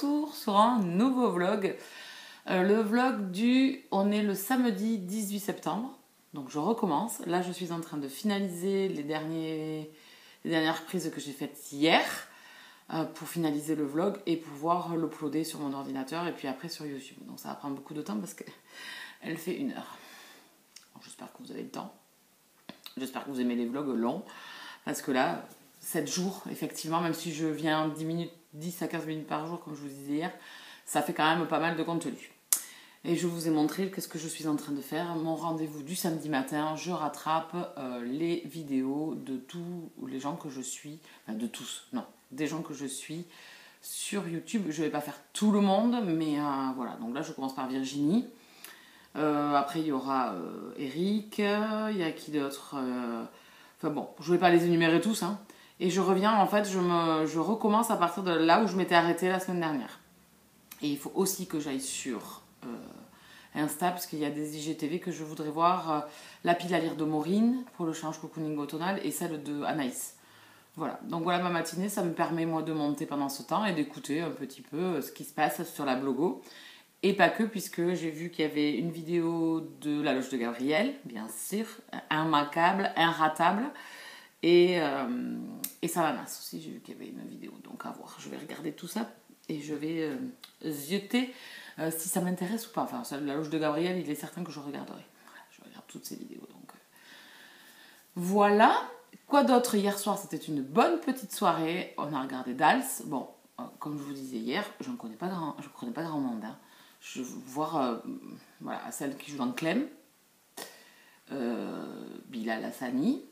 retour sur un nouveau vlog. Le vlog on est le samedi 18 septembre, donc je recommence. Là, je suis en train de finaliser les dernières prises que j'ai faites hier pour finaliser le vlog et pouvoir l'uploader sur mon ordinateur et puis après sur YouTube. Donc ça va prendre beaucoup de temps parce qu'elle fait 1 heure. J'espère que vous avez le temps. J'espère que vous aimez les vlogs longs parce que là, 7 jours, effectivement, même si je viens 10 à 15 minutes par jour, comme je vous disais hier, ça fait quand même pas mal de contenu. Et je vous ai montré qu'est-ce que je suis en train de faire. Mon rendez-vous du samedi matin, je rattrape les vidéos de tous les gens que je suis, enfin de tous, non, des gens que je suis sur YouTube. Je ne vais pas faire tout le monde, mais voilà. Donc là, je commence par Virginie. Après, il y aura Eric, il y a qui d'autre enfin bon, je ne vais pas les énumérer tous, hein. Et je reviens, en fait, je recommence à partir de là où je m'étais arrêtée la semaine dernière. Et il faut aussi que j'aille sur Insta, parce qu'il y a des IGTV que je voudrais voir. La pile à lire de Maureen, pour le change cocooning automnal, et celle de Anaïs. Voilà, donc voilà ma matinée, ça me permet moi de monter pendant ce temps et d'écouter un petit peu ce qui se passe sur la blogo. Et pas que, puisque j'ai vu qu'il y avait une vidéo de la loge de Gabriel, bien sûr, immanquable, inratable. Et Savanas aussi, j'ai vu qu'il y avait une vidéo, donc à voir. Je vais regarder tout ça et je vais zioter si ça m'intéresse ou pas. Enfin, la loge de Gabriel, il est certain que je regarderai. Voilà, je regarde toutes ces vidéos. Donc voilà. Quoi d'autre? Hier soir, c'était une bonne petite soirée. On a regardé Dals. Bon, comme je vous disais hier, je ne connais pas grand monde. Hein. Je vais voir voilà, celle qui joue dans Clem, Bilal Hassani.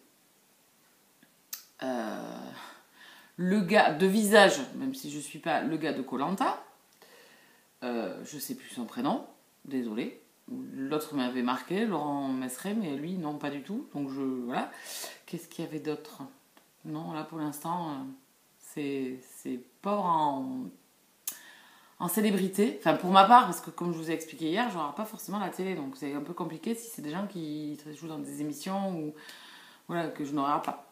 Le gars de visage, même si je suis pas le gars de Koh-Lanta, je sais plus son prénom, désolé. L'autre m'avait marqué, Laurent Messeret, mais lui non, pas du tout. Donc voilà. Qu'est-ce qu'il y avait d'autre? Non, là pour l'instant, c'est pas en célébrité. Enfin pour ma part, parce que comme je vous ai expliqué hier, je regarde pas forcément la télé, donc c'est un peu compliqué si c'est des gens qui jouent dans des émissions ou voilà que je ne regarde pas.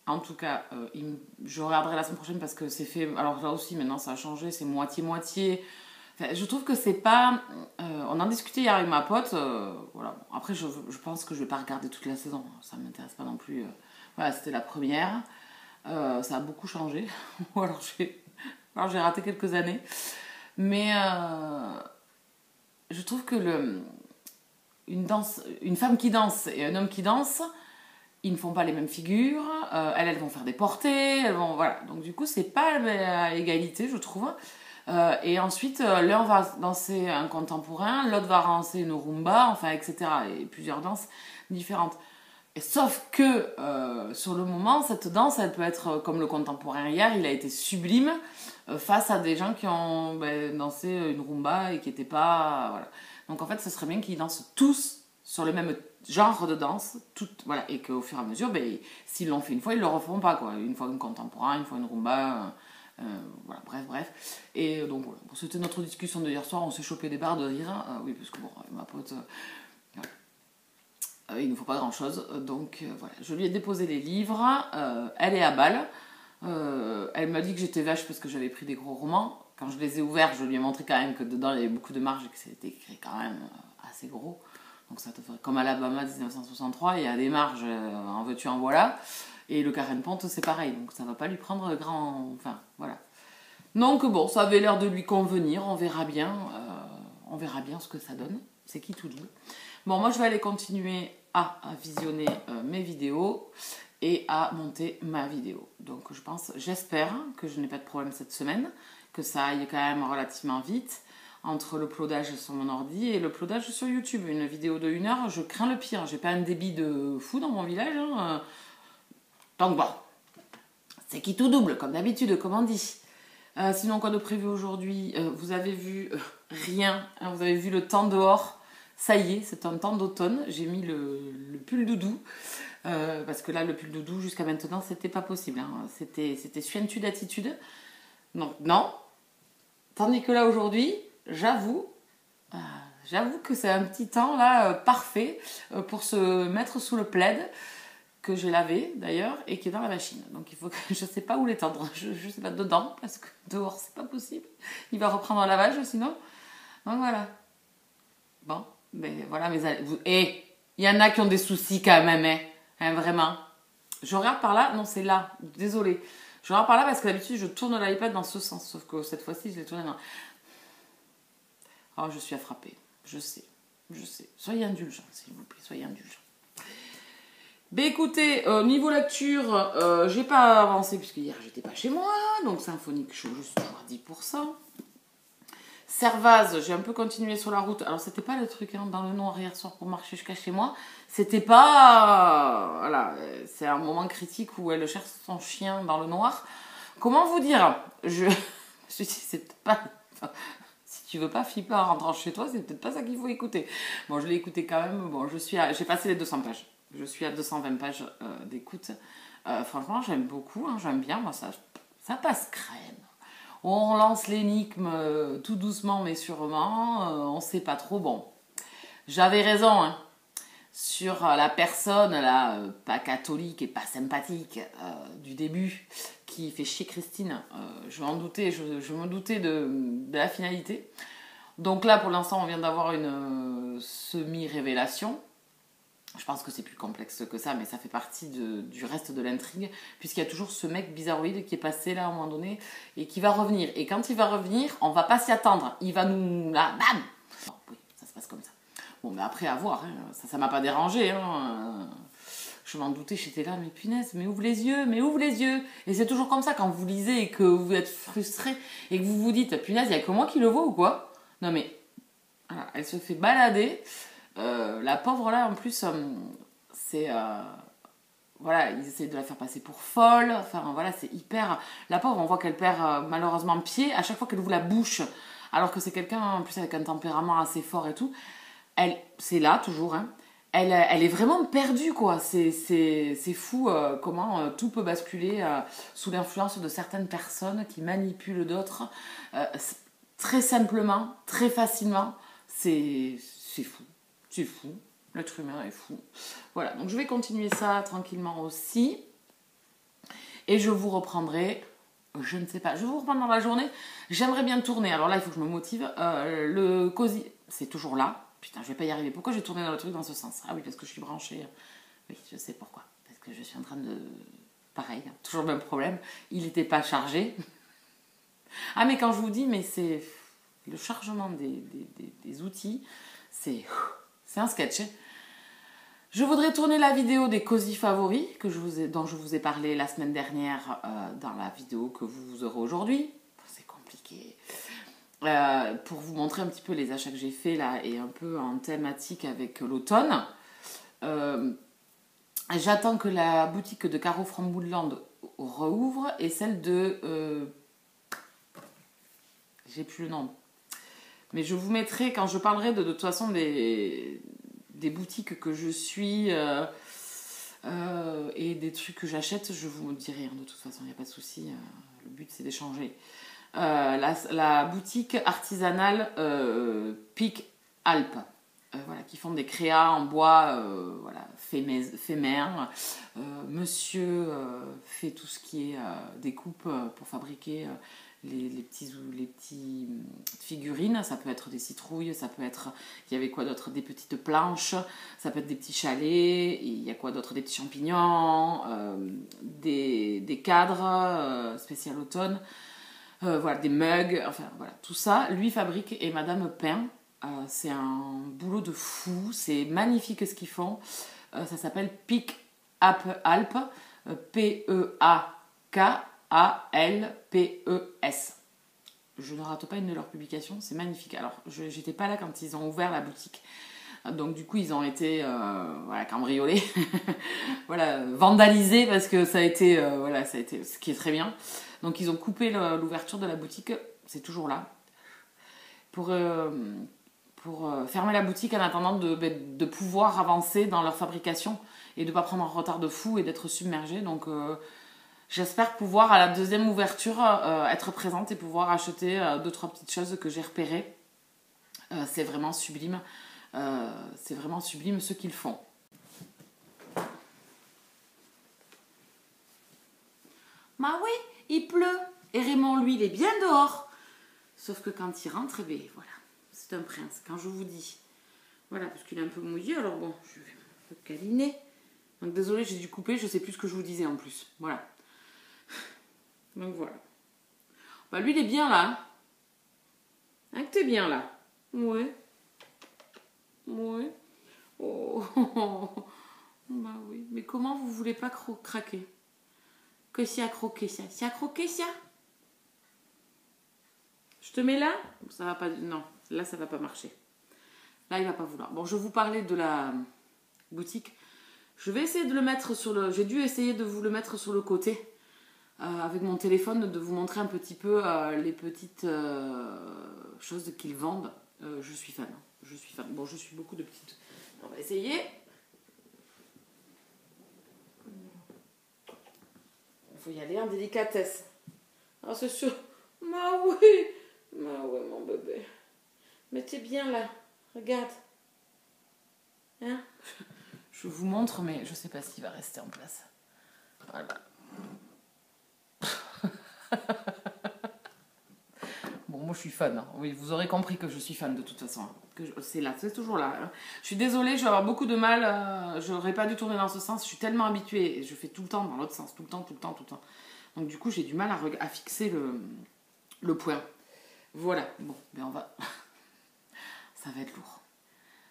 En tout cas, je regarderai la semaine prochaine parce que c'est fait. Alors là aussi, maintenant ça a changé, c'est moitié-moitié. Enfin, je trouve que c'est pas. On en discutait hier avec ma pote. Voilà. Bon, après, je pense que je vais pas regarder toute la saison. Ça m'intéresse pas non plus. Voilà, c'était la première. Ça a beaucoup changé. Ou alors j'ai raté quelques années. Mais je trouve que une femme qui danse et un homme qui danse, ils ne font pas les mêmes figures, elles vont faire des portées, voilà. Donc du coup, c'est pas à égalité, je trouve. Et ensuite, l'un va danser un contemporain, l'autre va danser une rumba, enfin, etc. Et plusieurs danses différentes. Et sauf que, sur le moment, cette danse, elle peut être comme le contemporain hier, il a été sublime face à des gens qui ont dansé une rumba et qui n'étaient pas... Voilà. Donc en fait, ce serait bien qu'ils dansent tous sur le même genre de danse, voilà, et qu'au fur et à mesure, s'ils l'ont fait une fois, ils ne le referont pas, quoi. Une fois un contemporain, une fois une rumba, voilà, bref. Et donc voilà, bon, c'était notre discussion de hier soir, on s'est chopé des barres de rire, oui, parce que bon, ma pote, il ne nous faut pas grand chose, donc voilà, je lui ai déposé les livres, elle est à Bâle, elle m'a dit que j'étais vache parce que j'avais pris des gros romans. Quand je les ai ouverts, je lui ai montré quand même que dedans il y avait beaucoup de marge et que c'était écrit quand même assez gros. Donc ça te ferait comme Alabama 1963, il y a des marges, en veux-tu, en voilà. Et le Karen Ponte, c'est pareil, donc ça va pas lui prendre grand... Enfin, voilà. Donc bon, ça avait l'air de lui convenir, on verra bien ce que ça donne. C'est qui tout double. Bon, moi je vais aller continuer à visionner mes vidéos et à monter ma vidéo. Donc j'espère que je n'ai pas de problème cette semaine, que ça aille quand même relativement vite. Entre l'uploadage sur mon ordi et l'uploadage sur YouTube. Une vidéo de 1 heure, je crains le pire. J'ai pas un débit de fou dans mon village. Hein. Donc bon, c'est qui tout double, comme d'habitude, comme on dit. Sinon, quoi de prévu aujourd'hui? Vous avez vu rien. Hein, vous avez vu le temps dehors. Ça y est, c'est un temps d'automne. J'ai mis le pull doudou. Parce que là, le pull doudou, jusqu'à maintenant, c'était pas possible. Hein. C'était suintude attitude. Donc non. Tandis que là, aujourd'hui... J'avoue que c'est un petit temps là parfait pour se mettre sous le plaid que j'ai lavé d'ailleurs et qui est dans la machine. Donc il faut que je sais pas où l'étendre. Je sais pas dedans parce que dehors c'est pas possible. Il va reprendre un lavage sinon. Donc voilà. Bon, mais voilà mes et il y en a qui ont des soucis quand même, hein, vraiment. Je regarde par là, non c'est là. Désolée. Je regarde par là parce que d'habitude je tourne l'iPad dans ce sens, sauf que cette fois-ci je l'ai tourné dans. Oh, je suis à frapper. Je sais. Soyez indulgents, s'il vous plaît, soyez indulgents. Ben écoutez, niveau lecture, j'ai pas avancé puisque hier j'étais pas chez moi, donc Symphonique, je suis juste toujours à 10%. Servaz, j'ai un peu continué sur la route. Alors c'était pas le truc hein, dans le noir hier soir pour marcher jusqu'à chez moi. C'était pas... voilà, c'est un moment critique où elle cherche son chien dans le noir. Comment vous dire je me suis dit, c'est peut-être pas... Enfin, si tu veux pas flipper en rentrant chez toi, c'est peut-être pas ça qu'il faut écouter. Bon, je l'ai écouté quand même. Bon, j'ai passé les 200 pages. Je suis à 220 pages d'écoute. Franchement, j'aime beaucoup, hein, j'aime bien. Moi, ça passe crème. On lance l'énigme tout doucement mais sûrement. On ne sait pas trop. Bon, j'avais raison hein, sur la personne là, pas catholique et pas sympathique du début qui fait chier Christine. Je m'en doutais, je me doutais de la finalité. Donc là, pour l'instant, on vient d'avoir une semi-révélation. Je pense que c'est plus complexe que ça, mais ça fait partie du reste de l'intrigue, puisqu'il y a toujours ce mec bizarroïde qui est passé là à un moment donné et qui va revenir. Et quand il va revenir, on va pas s'y attendre. Il va nous... Là, bam. Oui, ça se passe comme ça. Bon, mais après, à voir. Hein. Ça m'a pas dérangé. Hein. Je m'en doutais, j'étais là, mais punaise, mais ouvre les yeux, mais ouvre les yeux. Et c'est toujours comme ça quand vous lisez et que vous êtes frustré et que vous vous dites, punaise, il y a que moi qui le vois ou quoi? Non mais, voilà, elle se fait balader. La pauvre là en plus c'est voilà ils essaient de la faire passer pour folle, enfin voilà c'est hyper, la pauvre on voit qu'elle perd malheureusement pied à chaque fois qu'elle ouvre la bouche alors que c'est quelqu'un en plus avec un tempérament assez fort et tout, c'est là toujours hein. Elle est vraiment perdue quoi, c'est fou comment tout peut basculer sous l'influence de certaines personnes qui manipulent d'autres très simplement, très facilement, c'est fou. C'est fou, l'être humain est fou. Voilà, donc je vais continuer ça tranquillement aussi. Et je vous reprendrai, je ne sais pas, je vais vous reprendre dans la journée. J'aimerais bien tourner, alors là il faut que je me motive. Le cosy, c'est toujours là. Putain, je vais pas y arriver. Pourquoi j'ai tourné dans le truc dans ce sens? Ah oui, parce que je suis branchée. Oui, je sais pourquoi. Parce que je suis en train de... Pareil, toujours le même problème. Il n'était pas chargé. Ah mais quand je vous dis, mais c'est... Le chargement des outils, c'est un sketch. Je voudrais tourner la vidéo des cosy favoris dont je vous ai parlé la semaine dernière dans la vidéo que vous aurez aujourd'hui. C'est compliqué. Pour vous montrer un petit peu les achats que j'ai fait là et un peu en thématique avec l'automne. J'attends que la boutique de Caro Framboudland rouvre et celle de... j'ai plus le nom. Mais je vous mettrai, quand je parlerai de toute façon des boutiques que je suis et des trucs que j'achète, je vous dirai. Hein, de toute façon, il n'y a pas de souci. Le but, c'est d'échanger. La boutique artisanale Pic Alpes, voilà, qui font des créas en bois voilà, fait main. Monsieur fait tout ce qui est découpe pour fabriquer... les petits figurines, ça peut être des citrouilles, ça peut être, il y avait quoi d'autre, des petites planches, ça peut être des petits chalets, il y a quoi d'autre, des petits champignons, des cadres spécial automne, voilà, des mugs, enfin voilà, tout ça, lui fabrique et Madame peint. C'est un boulot de fou, c'est magnifique ce qu'ils font. Ça s'appelle Pic Alpes, P-E-A-K A-L-P-E-S. Je ne rate pas une de leurs publications, c'est magnifique. Alors, j'étais pas là quand ils ont ouvert la boutique. Donc, du coup, ils ont été voilà, cambriolés, voilà, vandalisés parce que ça a été, voilà, ça a été, ce qui est très bien. Donc, ils ont coupé l'ouverture de la boutique, c'est toujours là, pour fermer la boutique en attendant de pouvoir avancer dans leur fabrication et de ne pas prendre un retard de fou et d'être submergé. Donc, j'espère pouvoir, à la deuxième ouverture, être présente et pouvoir acheter 2-3 petites choses que j'ai repérées. C'est vraiment sublime. C'est vraiment sublime ce qu'ils font. Bah oui, il pleut. Et Raymond, lui, il est bien dehors. Sauf que quand il rentre, eh bien, voilà, c'est un prince, quand je vous dis. Voilà, parce qu'il est un peu mouillé, alors bon, je vais un peu câliner. Donc désolé, j'ai dû couper, je sais plus ce que je vous disais en plus. Voilà. Donc voilà. Bah lui, il est bien là. Hein, que t'es bien là. Ouais. Ouais. Oh. Bah oui. Mais comment vous voulez pas craquer? Que si à croquer ça? Si à croquer ça? Je te mets là? Ça va pas. Non, là ça va pas marcher. Là il va pas vouloir. Bon, je vous parlais de la boutique. Je vais essayer de le mettre sur le. J'ai dû essayer de vous le mettre sur le côté avec mon téléphone, de vous montrer un petit peu les petites choses qu'ils vendent. Je suis fan. Je suis fan. Bon, je suis beaucoup de petites. On va essayer. Il faut y aller en délicatesse. Ah, c'est sûr. Bah oui. Bah oui, mon bébé. Mais t'es bien là. Regarde. Hein? Je vous montre, mais je sais pas s'il va rester en place. Voilà. Bon, moi je suis fan. Hein. Oui, vous aurez compris que je suis fan de toute façon. C'est là, c'est toujours là. Hein. Je suis désolée, je vais avoir beaucoup de mal. Je n'aurais pas dû tourner dans ce sens. Je suis tellement habituée. Et je fais tout le temps dans l'autre sens. Tout le temps, tout le temps, tout le temps. Donc du coup, j'ai du mal à fixer le point. Voilà. Bon, ben on va... Ça va être lourd.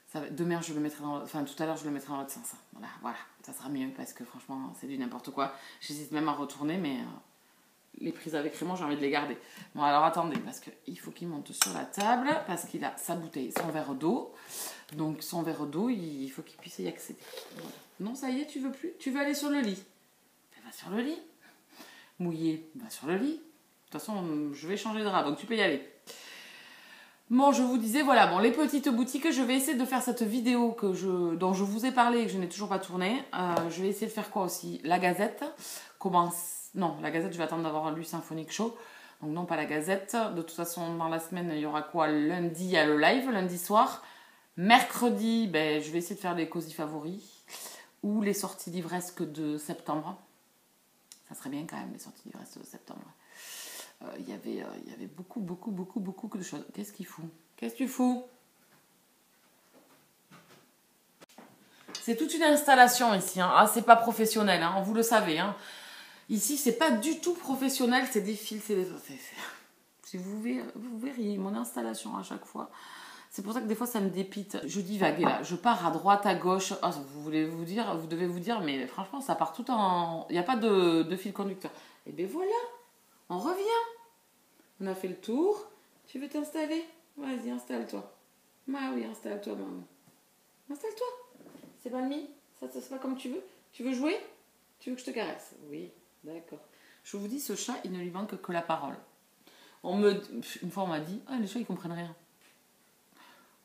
Ça va... Demain, je le mettrai dans... Enfin, tout à l'heure, je le mettrai dans l'autre sens. Voilà. Ça sera mieux parce que franchement, c'est du n'importe quoi. J'hésite même à retourner, mais... Les prises avec Raymond, j'ai envie de les garder. Bon, alors attendez, parce qu'il faut qu'il monte sur la table, parce qu'il a sa bouteille, son verre d'eau. Donc, son verre d'eau, il faut qu'il puisse y accéder. Voilà. Non, ça y est, tu veux plus? Tu veux aller sur le lit? Ben, va sur le lit. Mouillé, va sur le lit. De toute façon, je vais changer de drap, donc tu peux y aller. Bon, je vous disais, voilà, bon, les petites boutiques, je vais essayer de faire cette vidéo dont je vous ai parlé et que je n'ai toujours pas tournée. Je vais essayer de faire quoi aussi? La Gazette. Non, la Gazette, je vais attendre d'avoir lu Symphonique Show. Donc non, pas la Gazette. De toute façon, dans la semaine, il y aura quoi? Lundi, il y a le live, lundi soir. Mercredi, ben, je vais essayer de faire les cosy favoris. Ou les sorties livresques de septembre. Ça serait bien quand même, les sorties livresques de septembre. Il y avait beaucoup de choses. Qu'est-ce qu'il fout? Qu'est-ce que tu fous? C'est toute une installation ici. Hein. Ah, c'est pas professionnel, hein, vous le savez. Hein. Ici, c'est pas du tout professionnel. C'est des fils, Si vous verriez mon installation à chaque fois. C'est pour ça que des fois, ça me dépite. Je divague là. Je pars à droite, à gauche. Oh, vous devez vous dire, mais franchement, ça part tout en... Il n'y a pas de fil conducteur. Et bien voilà. On revient. On a fait le tour. Tu veux t'installer? Vas-y, installe-toi. Ah oui, installe-toi, maman. Installe-toi. C'est pas le mi? Ça se passe comme tu veux? Tu veux jouer? Tu veux que je te caresse? Oui, d'accord. Je vous dis, ce chat, il ne lui manque que la parole. Une fois, on m'a dit, ah, les chats, ils comprennent rien.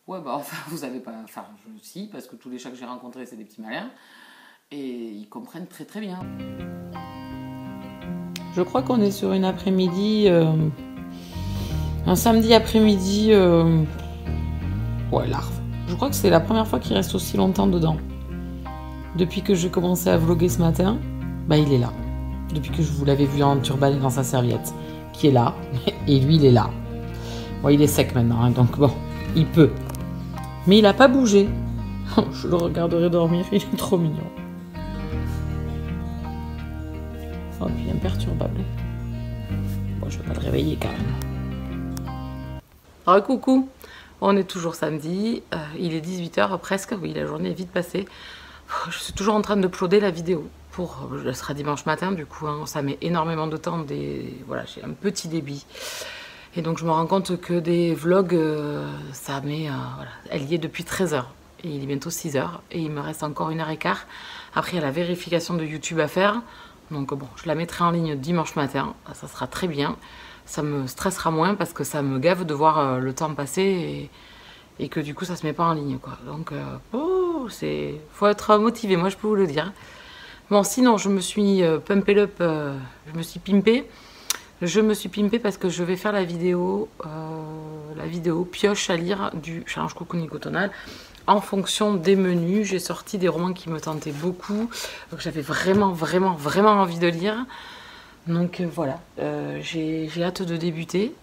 Ouais, bah, enfin, vous avez pas... Enfin, si, parce que tous les chats que j'ai rencontrés, c'est des petits malins. Et ils comprennent très, très bien. Je crois qu'on est sur une après-midi, un samedi après-midi, ouais, larve. Je crois que c'est la première fois qu'il reste aussi longtemps dedans. Depuis que j'ai commencé à vlogger ce matin, bah il est là. Depuis que je vous l'avais vu en turban et dans sa serviette, qui est là, et lui il est là. Bon, il est sec maintenant, hein, donc bon, il peut. Mais il n'a pas bougé. Je le regarderai dormir, il est trop mignon. Oh, puis imperturbable. Bon, je vais pas le réveiller quand même. Oh, coucou. On est toujours samedi. Il est 18h presque. Oui, la journée est vite passée. Je suis toujours en train de uploader la vidéo. Ce sera dimanche matin, du coup, hein, ça met énormément de temps. Voilà, j'ai un petit débit. Et donc, je me rends compte que des vlogs, ça met... voilà, elle y est depuis 13h. Et il est bientôt 6h. Et il me reste encore 1h15. Après, il y a la vérification de YouTube à faire. Donc bon, je la mettrai en ligne dimanche matin, ça sera très bien. Ça me stressera moins parce que ça me gave de voir le temps passer et que du coup ça se met pas en ligne, quoi. Donc, faut être motivé, moi je peux vous le dire. Bon, sinon je me suis pumpé up, je me suis pimpée. Je me suis pimpée parce que je vais faire la vidéo pioche à lire du challenge Cocooning Automnal. En fonction des menus, j'ai sorti des romans qui me tentaient beaucoup, que j'avais vraiment envie de lire. Donc voilà, j'ai hâte de débuter.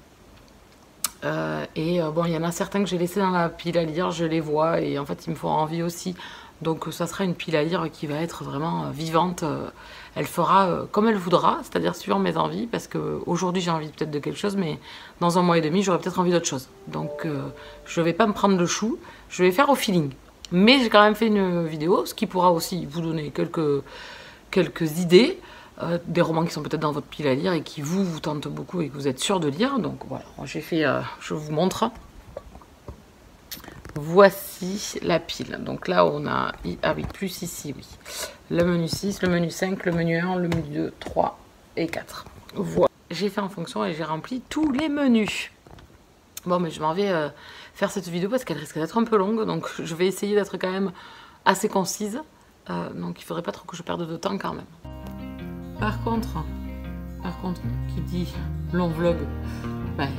Bon, il y en a certains que j'ai laissés dans la pile à lire, je les vois et en fait ils me font envie aussi. Donc ça sera une pile à lire qui va être vraiment vivante. Elle fera comme elle voudra, c'est-à-dire suivant mes envies, parce qu'aujourd'hui j'ai envie peut-être de quelque chose, mais dans un mois et demi j'aurai peut-être envie d'autre chose. Donc je vais pas me prendre le chou, je vais faire au feeling. Mais j'ai quand même fait une vidéo, ce qui pourra aussi vous donner quelques idées. Des romans qui sont peut-être dans votre pile à lire et qui vous tentent beaucoup et que vous êtes sûr de lire. Donc voilà, j'ai fait, je vous montre. Voici la pile. Donc là, on a, ah oui, plus ici, oui. Le menu 6, le menu 5, le menu 1, le menu 2, 3 et 4. Voilà. J'ai fait en fonction et j'ai rempli tous les menus. Bon, mais je m'en vais faire cette vidéo parce qu'elle risque d'être un peu longue. Donc je vais essayer d'être quand même assez concise. Donc il ne faudrait pas trop que je perde de temps quand même. Par contre, qui dit long vlog, ben,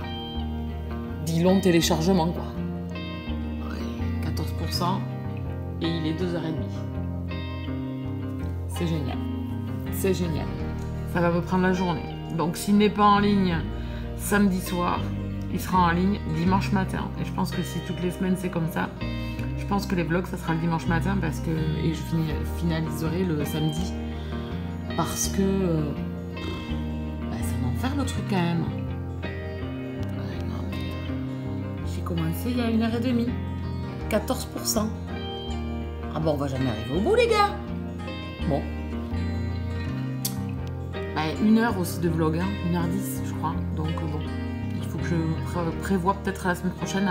dit long téléchargement quoi. 14% et il est 2h30. C'est génial. C'est génial. Ça va me prendre la journée. Donc s'il n'est pas en ligne samedi soir, il sera en ligne dimanche matin. Et je pense que si toutes les semaines c'est comme ça, je pense que les vlogs ça sera le dimanche matin parce que et je finaliserai le samedi. Parce que ça m'enfer le truc quand même. Non, mais, j'ai commencé il y a 1h30. 14%. Ah bon, on va jamais arriver au bout les gars. Bon. 1h aussi de vlog, hein, 1h10 je crois. Donc bon, il faut que je prévoie peut-être la semaine prochaine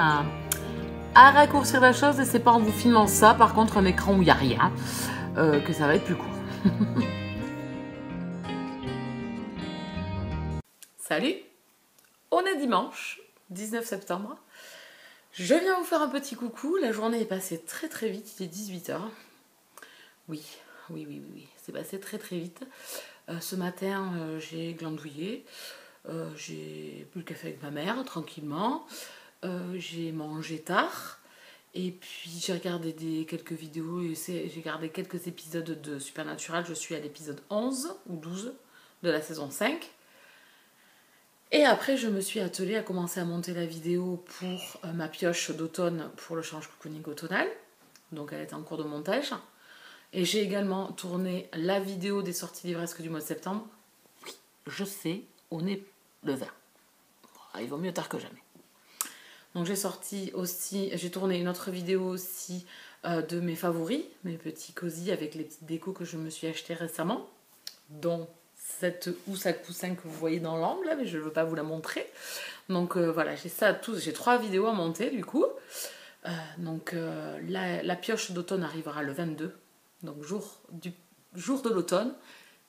à raccourcir la chose. Et c'est pas en vous filmant ça, par contre un écran où il n'y a rien, que ça va être plus court. Salut, on est dimanche 19 septembre. Je viens vous faire un petit coucou. La journée est passée très très vite, il est 18h. Oui, c'est passé très très vite. Ce matin, j'ai glandouillé, j'ai bu le café avec ma mère tranquillement, j'ai mangé tard. Et puis j'ai regardé quelques vidéos et j'ai regardé quelques épisodes de Supernatural. Je suis à l'épisode 11 ou 12 de la saison 5. Et après, je me suis attelée à commencer à monter la vidéo pour ma pioche d'automne pour le challenge cocooning automnal. Donc elle est en cours de montage. Et j'ai également tourné la vidéo des sorties livresques du mois de septembre. Oui, je sais, on est le 20. Il vaut mieux tard que jamais. Donc j'ai tourné une autre vidéo aussi de mes favoris, mes petits cosy avec les petites décos que je me suis acheté récemment, dont cette housse à coussin que vous voyez dans l'angle, mais je ne veux pas vous la montrer. Donc voilà, j'ai 3 vidéos à monter du coup. La pioche d'automne arrivera le 22, donc jour de l'automne.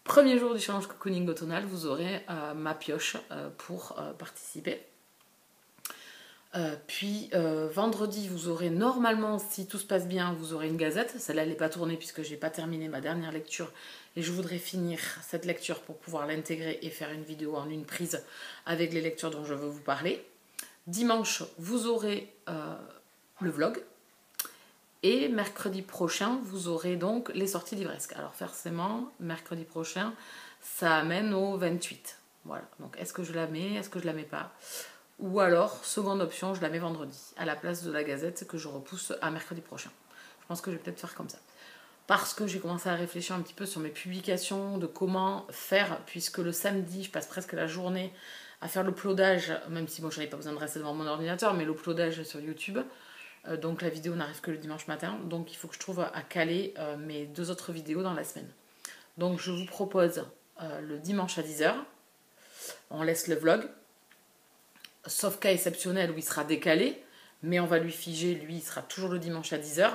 Premier jour du challenge cocooning automnal, vous aurez ma pioche pour participer. Puis vendredi, vous aurez normalement, si tout se passe bien, vous aurez une gazette. Celle-là, elle n'est pas tournée puisque j'ai pas terminé ma dernière lecture et je voudrais finir cette lecture pour pouvoir l'intégrer et faire une vidéo en une prise avec les lectures dont je veux vous parler. Dimanche, vous aurez le vlog et mercredi prochain, vous aurez donc les sorties livresques. Alors forcément, mercredi prochain, ça amène au 28. Voilà, donc est-ce que je la mets, est-ce que je la mets pas ? Ou alors, seconde option, je la mets vendredi, à la place de la gazette que je repousse à mercredi prochain. Je pense que je vais peut-être faire comme ça. Parce que j'ai commencé à réfléchir un petit peu sur mes publications, de comment faire, puisque le samedi, je passe presque la journée à faire l'uploadage, même si bon, je n'avais pas besoin de rester devant mon ordinateur, mais l'uploadage sur YouTube. Donc la vidéo n'arrive que le dimanche matin, donc il faut que je trouve à caler mes 2 autres vidéos dans la semaine. Donc je vous propose le dimanche à 10h, on laisse le vlog, sauf cas exceptionnel où il sera décalé, mais on va lui figer, lui il sera toujours le dimanche à 10h.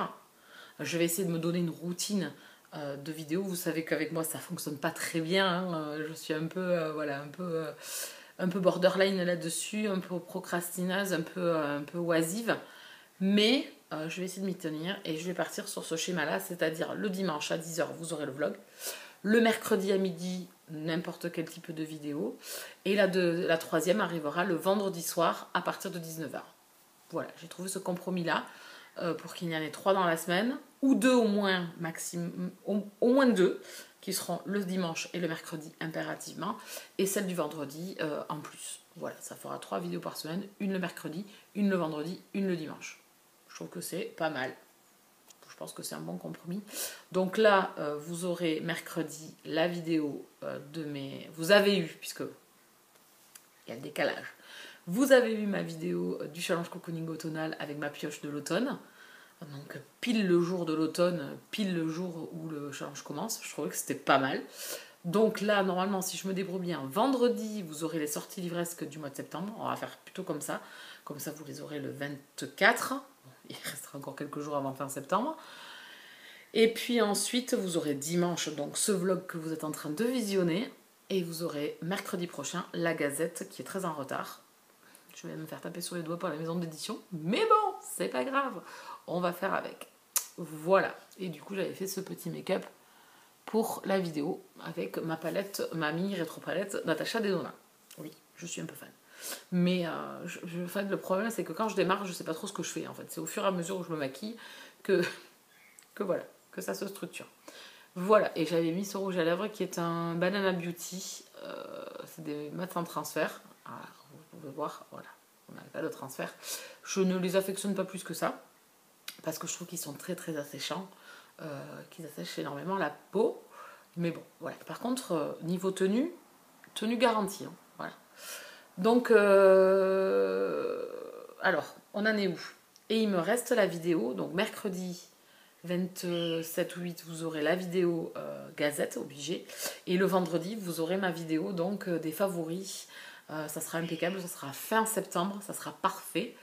Je vais essayer de me donner une routine de vidéos. Vous savez qu'avec moi ça fonctionne pas très bien, hein. Je suis un peu un peu borderline là-dessus, un peu procrastineuse, un peu oisive, mais je vais essayer de m'y tenir et je vais partir sur ce schéma-là, c'est-à-dire le dimanche à 10h vous aurez le vlog, le mercredi à midi n'importe quel type de vidéo, et la troisième arrivera le vendredi soir à partir de 19h. Voilà, j'ai trouvé ce compromis-là. pour qu'il y en ait 3 dans la semaine, ou 2 au moins, maximum, au moins 2, qui seront le dimanche et le mercredi impérativement, et celle du vendredi en plus. Voilà, ça fera 3 vidéos par semaine, une le mercredi, une le vendredi, une le dimanche. Je trouve que c'est pas mal. Je pense que c'est un bon compromis. Donc là, vous aurez mercredi la vidéo de mes... Vous avez eu, puisque il y a le décalage, vous avez vu ma vidéo du challenge cocooning automnal avec ma pioche de l'automne. Donc pile le jour de l'automne, pile le jour où le challenge commence. Je trouvais que c'était pas mal. Donc là, normalement, si je me débrouille bien, vendredi, vous aurez les sorties livresques du mois de septembre. On va faire plutôt comme ça. Comme ça, vous les aurez le 24. Il restera encore quelques jours avant fin septembre. Et puis ensuite, vous aurez dimanche, donc ce vlog que vous êtes en train de visionner. Et vous aurez mercredi prochain la Gazette qui est très en retard. Je vais me faire taper sur les doigts par la maison d'édition. Mais bon, c'est pas grave. On va faire avec. Voilà. Et du coup, j'avais fait ce petit make-up pour la vidéo avec ma palette, ma mini rétro palette Natasha Denona. Oui, je suis un peu fan. Mais le problème, c'est que quand je démarre, je sais pas trop ce que je fais en fait. C'est au fur et à mesure où je me maquille que voilà, que ça se structure. Voilà, et j'avais mis ce rouge à lèvres qui est un Banana Beauty. C'est des mats sans transfert. Alors, vous pouvez voir, voilà, on n'a pas de transfert. Je ne les affectionne pas plus que ça, parce que je trouve qu'ils sont très très asséchants, qu'ils assèchent énormément la peau. Mais bon, voilà. Par contre, niveau tenue garantie. Hein, voilà. Donc, alors, on en est où? Et il me reste la vidéo, donc mercredi 27 ou 8, vous aurez la vidéo Gazette, obligé. Et le vendredi, vous aurez ma vidéo donc des favoris. Ça sera impeccable, ça sera fin septembre, ça sera parfait.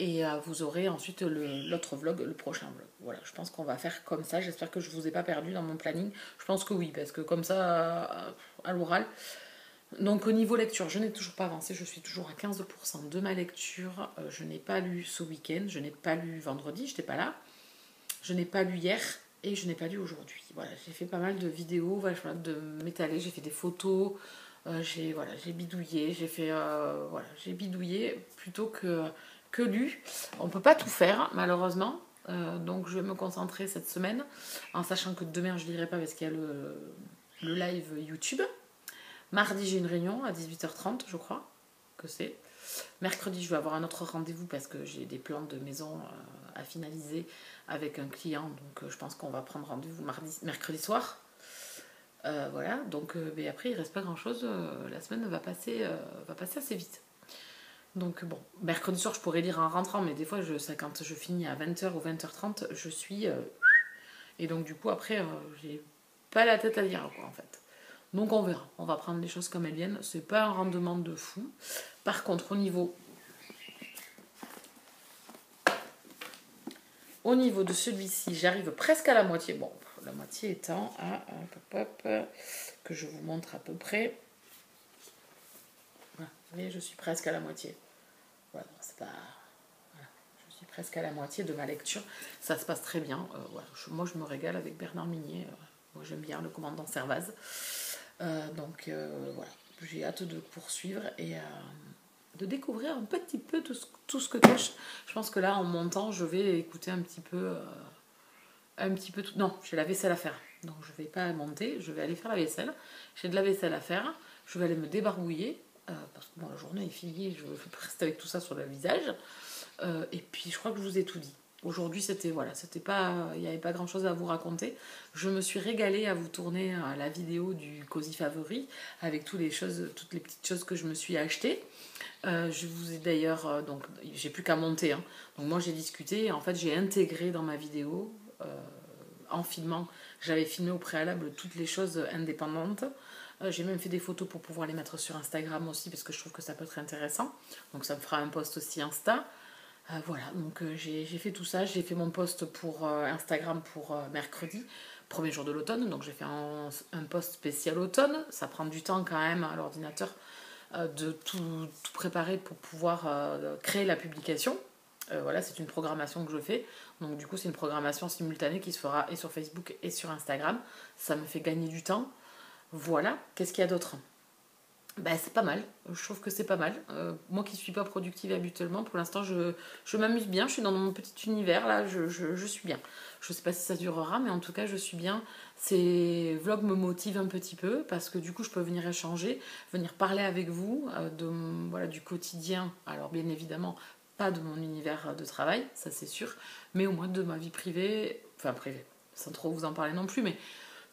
Et vous aurez ensuite l'autre vlog, le prochain vlog. Voilà, je pense qu'on va faire comme ça. J'espère que je ne vous ai pas perdu dans mon planning. Je pense que oui, parce que comme ça, à l'oral. Donc au niveau lecture, je n'ai toujours pas avancé. Je suis toujours à 15% de ma lecture. Je n'ai pas lu ce week-end. Je n'ai pas lu vendredi, je n'étais pas là. Je n'ai pas lu hier et je n'ai pas lu aujourd'hui. Voilà, j'ai fait pas mal de vidéos, voilà, de m'étaler, j'ai fait des photos, j'ai bidouillé, j'ai bidouillé plutôt que lu. On ne peut pas tout faire, malheureusement. Donc je vais me concentrer cette semaine, en sachant que demain je ne lirai pas parce qu'il y a le live YouTube. Mardi, j'ai une réunion à 18h30, je crois que c'est. Mercredi, je vais avoir un autre rendez-vous parce que j'ai des plans de maison à finaliser avec un client. Donc, je pense qu'on va prendre rendez-vous mercredi soir. Voilà, donc mais après, il ne reste pas grand-chose. La semaine va passer assez vite. Donc, bon, mercredi soir, je pourrais lire en rentrant, mais des fois, quand je finis à 20h ou 20h30, je suis... et donc, du coup, après, j'ai pas la tête à lire, quoi, en fait. Donc on verra, on va prendre les choses comme elles viennent. C'est pas un rendement de fou. Par contre, au niveau de celui-ci, j'arrive presque à la moitié. Bon, la moitié étant à que je vous montre à peu près. Voilà, vous voyez, je suis presque à la moitié. Voilà, c'est pas. Voilà, je suis presque à la moitié de ma lecture. Ça se passe très bien. Voilà, moi, je me régale avec Bernard Minier. Moi, j'aime bien le commandant Servaz. Donc voilà, j'ai hâte de poursuivre et de découvrir un petit peu tout ce que cache. Je pense que là, en montant, je vais écouter un petit peu tout. Non, j'ai la vaisselle à faire, donc je vais pas monter, je vais aller faire la vaisselle. J'ai de la vaisselle à faire, je vais aller me débarbouiller parce que bon, la journée est finie, je vais rester avec tout ça sur le visage. Et puis je crois que je vous ai tout dit. Aujourd'hui, c'était pas, il n'y avait pas grand chose à vous raconter. Je me suis régalée à vous tourner la vidéo du Cozy Favori avec toutes les petites choses que je me suis achetées. Je vous ai d'ailleurs, donc j'ai plus qu'à monter. Hein. Donc moi j'ai discuté, en fait j'ai intégré dans ma vidéo en filmant. J'avais filmé au préalable toutes les choses indépendantes. J'ai même fait des photos pour pouvoir les mettre sur Instagram aussi parce que je trouve que ça peut être intéressant. Donc ça me fera un post aussi Insta. Voilà, donc j'ai fait tout ça, j'ai fait mon post pour Instagram pour mercredi, premier jour de l'automne, donc j'ai fait un post spécial automne, ça prend du temps quand même à l'ordinateur de tout préparer pour pouvoir créer la publication. Voilà, c'est une programmation que je fais, donc du coup c'est une programmation simultanée qui se fera et sur Facebook et sur Instagram, ça me fait gagner du temps. Voilà, qu'est-ce qu'il y a d'autre ? Ben, c'est pas mal, je trouve que c'est pas mal. Moi qui suis pas productive habituellement, pour l'instant je m'amuse bien, je suis dans mon petit univers là, je suis bien. Je sais pas si ça durera, mais en tout cas je suis bien. Ces vlogs me motivent un petit peu parce que du coup je peux venir échanger, venir parler avec vous voilà, du quotidien. Alors bien évidemment pas de mon univers de travail, ça c'est sûr, mais au moins de ma vie privée, enfin privée, sans trop vous en parler non plus, mais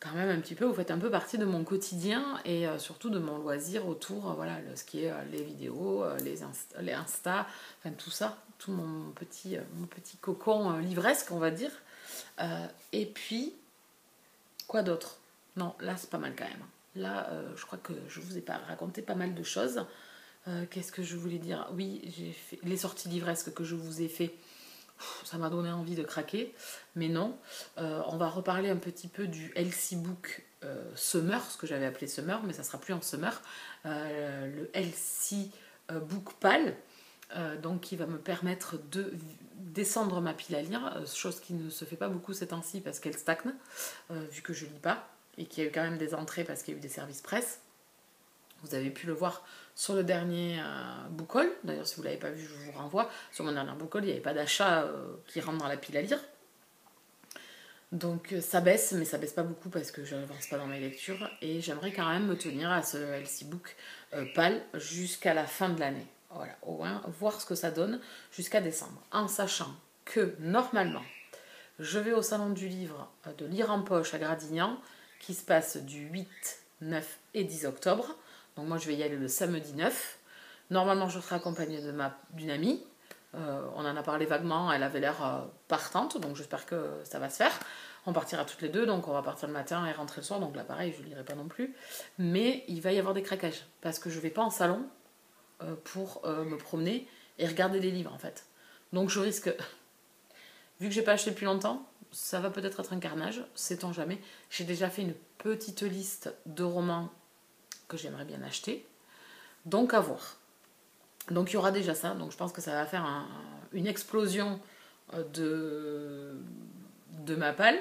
quand même un petit peu, vous faites un peu partie de mon quotidien et surtout de mon loisir autour, voilà, ce qui est les vidéos, les Insta, enfin tout ça, tout mon petit cocon livresque, on va dire. Et puis, quoi d'autre? Non, là c'est pas mal quand même. Là, je crois que je vous ai pas raconté pas mal de choses. Qu'est-ce que je voulais dire? Oui, j'ai fait les sorties livresques que je vous ai fait. Ça m'a donné envie de craquer, mais non. On va reparler un petit peu du LC Book Summer, ce que j'avais appelé Summer, mais ça sera plus en Summer. Le LC Book PAL, donc qui va me permettre de descendre ma pile à lire, chose qui ne se fait pas beaucoup ces temps-ci parce qu'elle stagne, vu que je lis pas, et qu'il y a eu quand même des entrées parce qu'il y a eu des services presse. Vous avez pu le voir sur le dernier book haul. D'ailleurs, si vous ne l'avez pas vu, je vous renvoie. Sur mon dernier book haul, il n'y avait pas d'achat qui rentre dans la pile à lire. Donc ça baisse, mais ça baisse pas beaucoup parce que je n'avance pas dans mes lectures. Et j'aimerais quand même me tenir à ce LC Book PAL jusqu'à la fin de l'année. Voilà, au moins voir ce que ça donne jusqu'à décembre. En sachant que normalement, je vais au Salon du Livre de Lire en Poche à Gradignan, qui se passe du 8, 9 et 10 octobre. Donc moi je vais y aller le samedi 9. Normalement je serai accompagnée d'une amie. On en a parlé vaguement, elle avait l'air partante, donc j'espère que ça va se faire. On partira toutes les deux, donc on va partir le matin et rentrer le soir, donc là pareil je ne lirai pas non plus. Mais il va y avoir des craquages, parce que je ne vais pas en salon pour me promener et regarder les livres en fait. Donc je risque, vu que j'ai pas acheté depuis longtemps, ça va peut-être être un carnage, sait-on jamais. J'ai déjà fait une petite liste de romans que j'aimerais bien acheter, donc à voir. Donc il y aura déjà ça, donc je pense que ça va faire une explosion de ma palle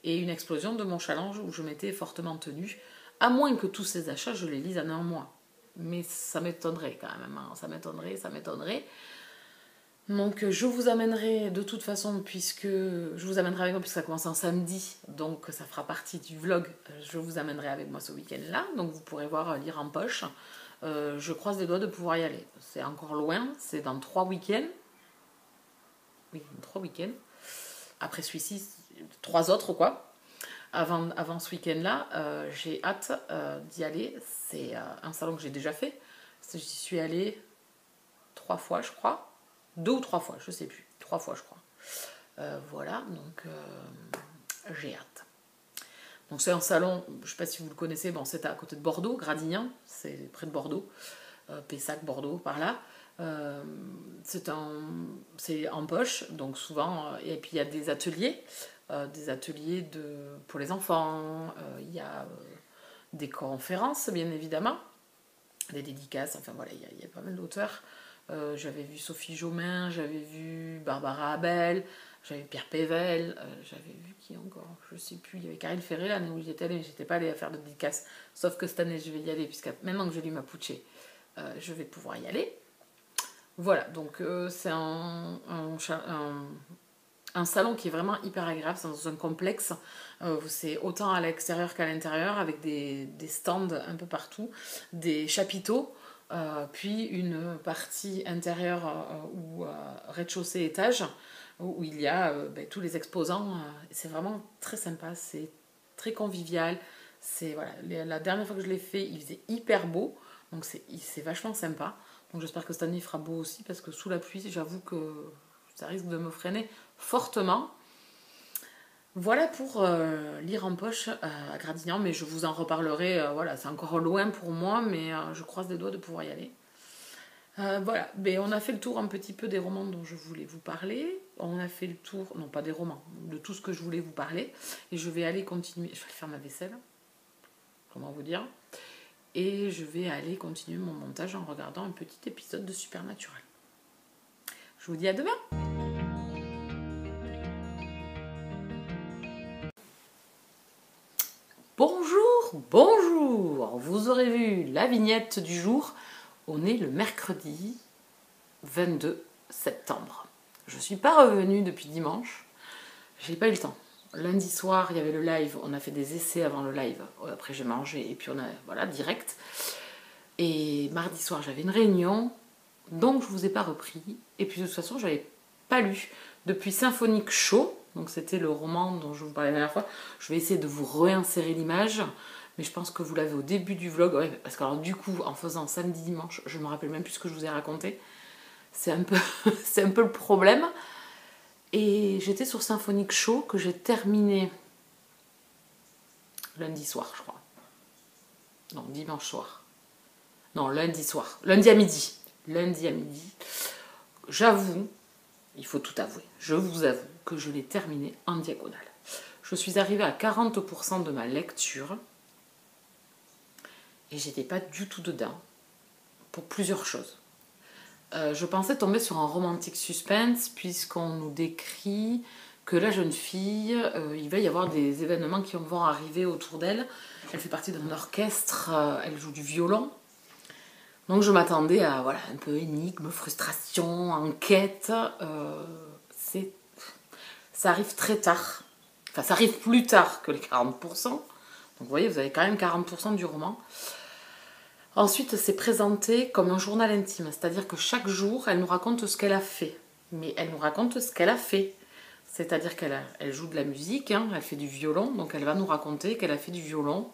et une explosion de mon challenge où je m'étais fortement tenue, à moins que tous ces achats je les lise en un mois. Mais ça m'étonnerait quand même, hein. Ça m'étonnerait. Donc je vous amènerai de toute façon, puisque je vous amènerai avec moi, puisque ça commence un samedi, donc ça fera partie du vlog, je vous amènerai avec moi ce week-end-là, donc vous pourrez voir Lire en Poche. Je croise les doigts de pouvoir y aller. C'est encore loin, c'est dans 3 week-ends. Oui, 3 week-ends. Après celui-ci, 3 autres quoi. Avant ce week-end-là, j'ai hâte d'y aller. C'est un salon que j'ai déjà fait. J'y suis allée 3 fois, je crois. 2 ou 3 fois, je sais plus. 3 fois, je crois. Voilà, donc j'ai hâte. Donc c'est un salon, je ne sais pas si vous le connaissez, bon, c'est à côté de Bordeaux, Gradignan, c'est près de Bordeaux, Pessac, Bordeaux, par là. C'est en poche, donc souvent, et puis il y a des ateliers pour les enfants, il y a des conférences, bien évidemment, des dédicaces, enfin voilà, il y a pas mal d'auteurs. J'avais vu Sophie Jomain, j'avais vu Barbara Abel, j'avais vu Pierre Pével, j'avais vu qui encore, je sais plus, il y avait Karine Ferré l'année où j'étais allée, mais j'étais pas allée à faire de dédicaces, sauf que cette année je vais y aller, puisque maintenant que je lis Mapuche, je vais pouvoir y aller. Voilà, donc c'est un salon qui est vraiment hyper agréable, c'est dans un complexe, c'est autant à l'extérieur qu'à l'intérieur, avec des stands un peu partout, des chapiteaux, puis une partie intérieure ou rez-de-chaussée étage où il y a tous les exposants. C'est vraiment très sympa, c'est très convivial. Voilà, la dernière fois que je l'ai fait, il faisait hyper beau, donc c'est vachement sympa. Donc j'espère que cette année il fera beau aussi, parce que sous la pluie, j'avoue que ça risque de me freiner fortement. Voilà pour Lire en Poche à Gradignan, mais je vous en reparlerai. Voilà, c'est encore loin pour moi, mais je croise les doigts de pouvoir y aller. Voilà, mais on a fait le tour un petit peu des romans dont je voulais vous parler. On a fait le tour, non pas des romans, de tout ce que je voulais vous parler. Et je vais aller continuer, je vais faire ma vaisselle, comment vous dire. Et je vais aller continuer mon montage en regardant un petit épisode de Supernatural. Je vous dis à demain! Bonjour, bonjour! Alors, vous aurez vu la vignette du jour. On est le mercredi 22 septembre. Je ne suis pas revenue depuis dimanche. J'ai pas eu le temps. Lundi soir, il y avait le live. On a fait des essais avant le live. Après, j'ai mangé et puis on a, voilà, direct. Et mardi soir, j'avais une réunion. Donc, je ne vous ai pas repris. Et puis, de toute façon, je n'avais pas lu. Depuis Symphonique Chaud, donc c'était le roman dont je vous parlais la dernière fois, je vais essayer de vous réinsérer l'image. Mais je pense que vous l'avez au début du vlog. Ouais, parce que alors, du coup, en faisant samedi, dimanche, je ne me rappelle même plus ce que je vous ai raconté. C'est un peu, c'est un peu le problème. Et j'étais sur Symphonique Chaud que j'ai terminé lundi soir, je crois. Non, dimanche soir. Non, lundi soir. Lundi à midi. Lundi à midi. J'avoue, il faut tout avouer, je vous avoue que je l'ai terminé en diagonale. Je suis arrivée à 40% de ma lecture et j'étais pas du tout dedans pour plusieurs choses. Je pensais tomber sur un romantique suspense puisqu'on nous décrit que la jeune fille, il va y avoir des événements qui vont arriver autour d'elle. Elle fait partie d'un orchestre, elle joue du violon. Donc je m'attendais à voilà, un peu énigme, frustration, enquête. Ça arrive très tard. Enfin, ça arrive plus tard que les 40%. Donc vous voyez, vous avez quand même 40% du roman. Ensuite, c'est présenté comme un journal intime. C'est-à-dire que chaque jour, elle nous raconte ce qu'elle a fait. Mais elle nous raconte ce qu'elle a fait. C'est-à-dire qu'elle joue de la musique, hein, elle fait du violon. Donc elle va nous raconter qu'elle a fait du violon,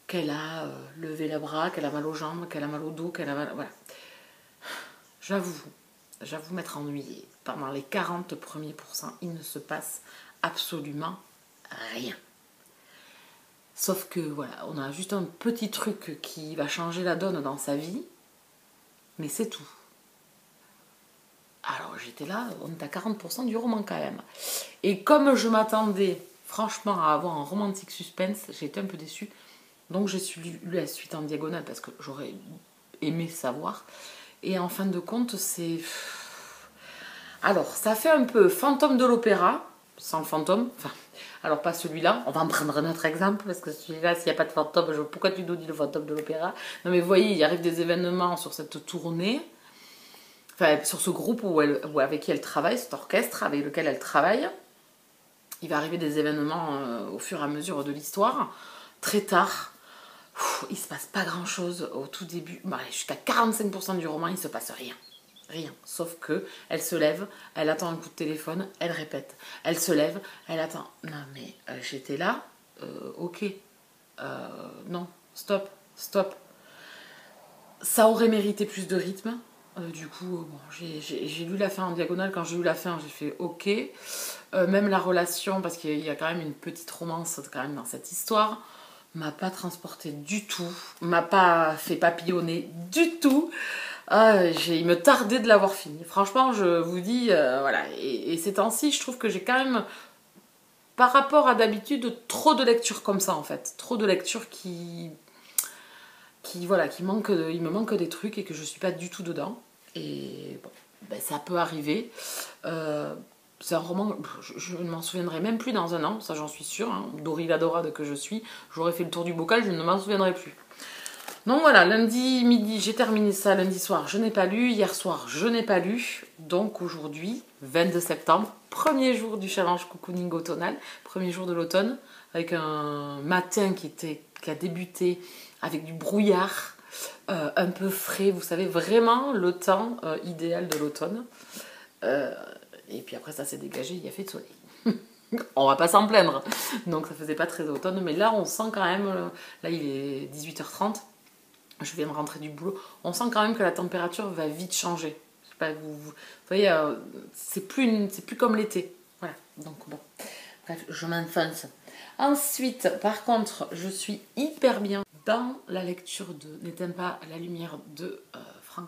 qu'elle a levé les bras, qu'elle a mal aux jambes, qu'elle a mal au dos, qu'elle a mal... Voilà. J'avoue m'être ennuyée. Pendant les 40 premiers pourcents, il ne se passe absolument rien. Sauf que voilà, on a juste un petit truc qui va changer la donne dans sa vie, mais c'est tout. Alors j'étais là, on est à 40% du roman quand même. Et comme je m'attendais franchement à avoir un romantique suspense, j'ai été un peu déçue. Donc j'ai lu la suite en diagonale parce que j'aurais aimé savoir. Et en fin de compte, c'est... Alors, ça fait un peu fantôme de l'opéra, sans le fantôme. Enfin, alors pas celui-là, on va en prendre un autre exemple, parce que celui-là, s'il n'y a pas de fantôme, pourquoi tu nous dis le fantôme de l'opéra? Non mais vous voyez, il arrive des événements sur cette tournée, enfin sur ce groupe avec qui elle travaille, cet orchestre avec lequel elle travaille. Il va arriver des événements au fur et à mesure de l'histoire, très tard. Il se passe pas grand-chose au tout début. Bah, jusqu'à 45% du roman, il se passe rien. Rien. Sauf que elle se lève, elle attend un coup de téléphone, elle répète. Elle se lève, elle attend. Non mais j'étais là, ok. Non, stop, stop. Ça aurait mérité plus de rythme. Du coup, bon, j'ai lu la fin en diagonale. Quand j'ai lu la fin, j'ai fait ok. Même la relation, parce qu'il y a quand même une petite romance quand même dans cette histoire, m'a pas transporté du tout, m'a pas fait papillonner du tout. Il me tardait de l'avoir fini. Franchement, je vous dis, voilà. Et ces temps-ci, je trouve que j'ai quand même, par rapport à d'habitude, trop de lectures comme ça en fait. Trop de lectures voilà, il me manque des trucs et que je suis pas du tout dedans. Et bon, ben, ça peut arriver. C'est un roman, je ne m'en souviendrai même plus dans un an, ça j'en suis sûre, hein. Doriladorade que je suis, j'aurais fait le tour du bocal, je ne m'en souviendrai plus. Donc voilà, lundi midi, j'ai terminé ça, lundi soir, je n'ai pas lu, hier soir, je n'ai pas lu. Donc aujourd'hui, 22 septembre, premier jour du challenge cocooning automnal, premier jour de l'automne, avec un matin qui a débuté avec du brouillard, un peu frais, vous savez, vraiment le temps idéal de l'automne. Et puis après ça s'est dégagé, il y a fait de soleil. On va pas s'en plaindre. Donc ça faisait pas très automne, mais là on sent quand même, là il est 18h30, je viens de rentrer du boulot, on sent quand même que la température va vite changer. Je sais pas, vous voyez, c'est plus comme l'été. Voilà, donc bon, bref, je m'enfonce. Ensuite, par contre, je suis hyper bien dans la lecture de N'éteins pas la lumière de Franck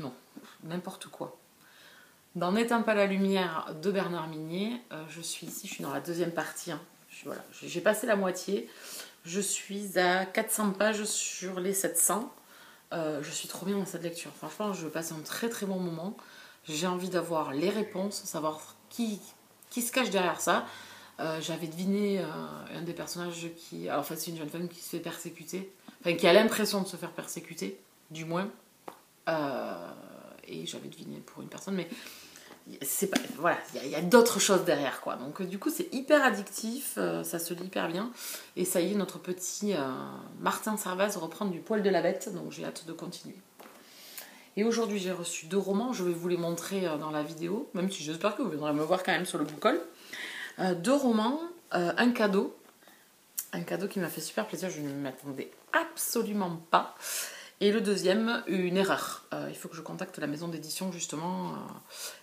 non, n'importe quoi. Dans N'éteins pas la lumière de Bernard Minier, je suis dans la deuxième partie. Hein. Voilà, j'ai passé la moitié. Je suis à 400 pages sur les 700. Je suis trop bien dans cette lecture. Franchement, je passe un très très bon moment. J'ai envie d'avoir les réponses, savoir qui se cache derrière ça. J'avais deviné un des personnages qui... Alors, en fait, c'est une jeune femme qui se fait persécuter. Enfin, qui a l'impression de se faire persécuter, du moins. Et j'avais deviné pour une personne, mais c'est pas... Voilà, il y a d'autres choses derrière, quoi. Donc, du coup, c'est hyper addictif, ça se lit hyper bien. Et ça y est, notre petit Martin Servaz reprend du poil de la bête, donc j'ai hâte de continuer. Et aujourd'hui, j'ai reçu 2 romans, je vais vous les montrer dans la vidéo, même si j'espère que vous viendrez me voir quand même sur le bookcall. 2 romans, un cadeau qui m'a fait super plaisir, je ne m'attendais absolument pas. Et le deuxième, une erreur. Il faut que je contacte la maison d'édition justement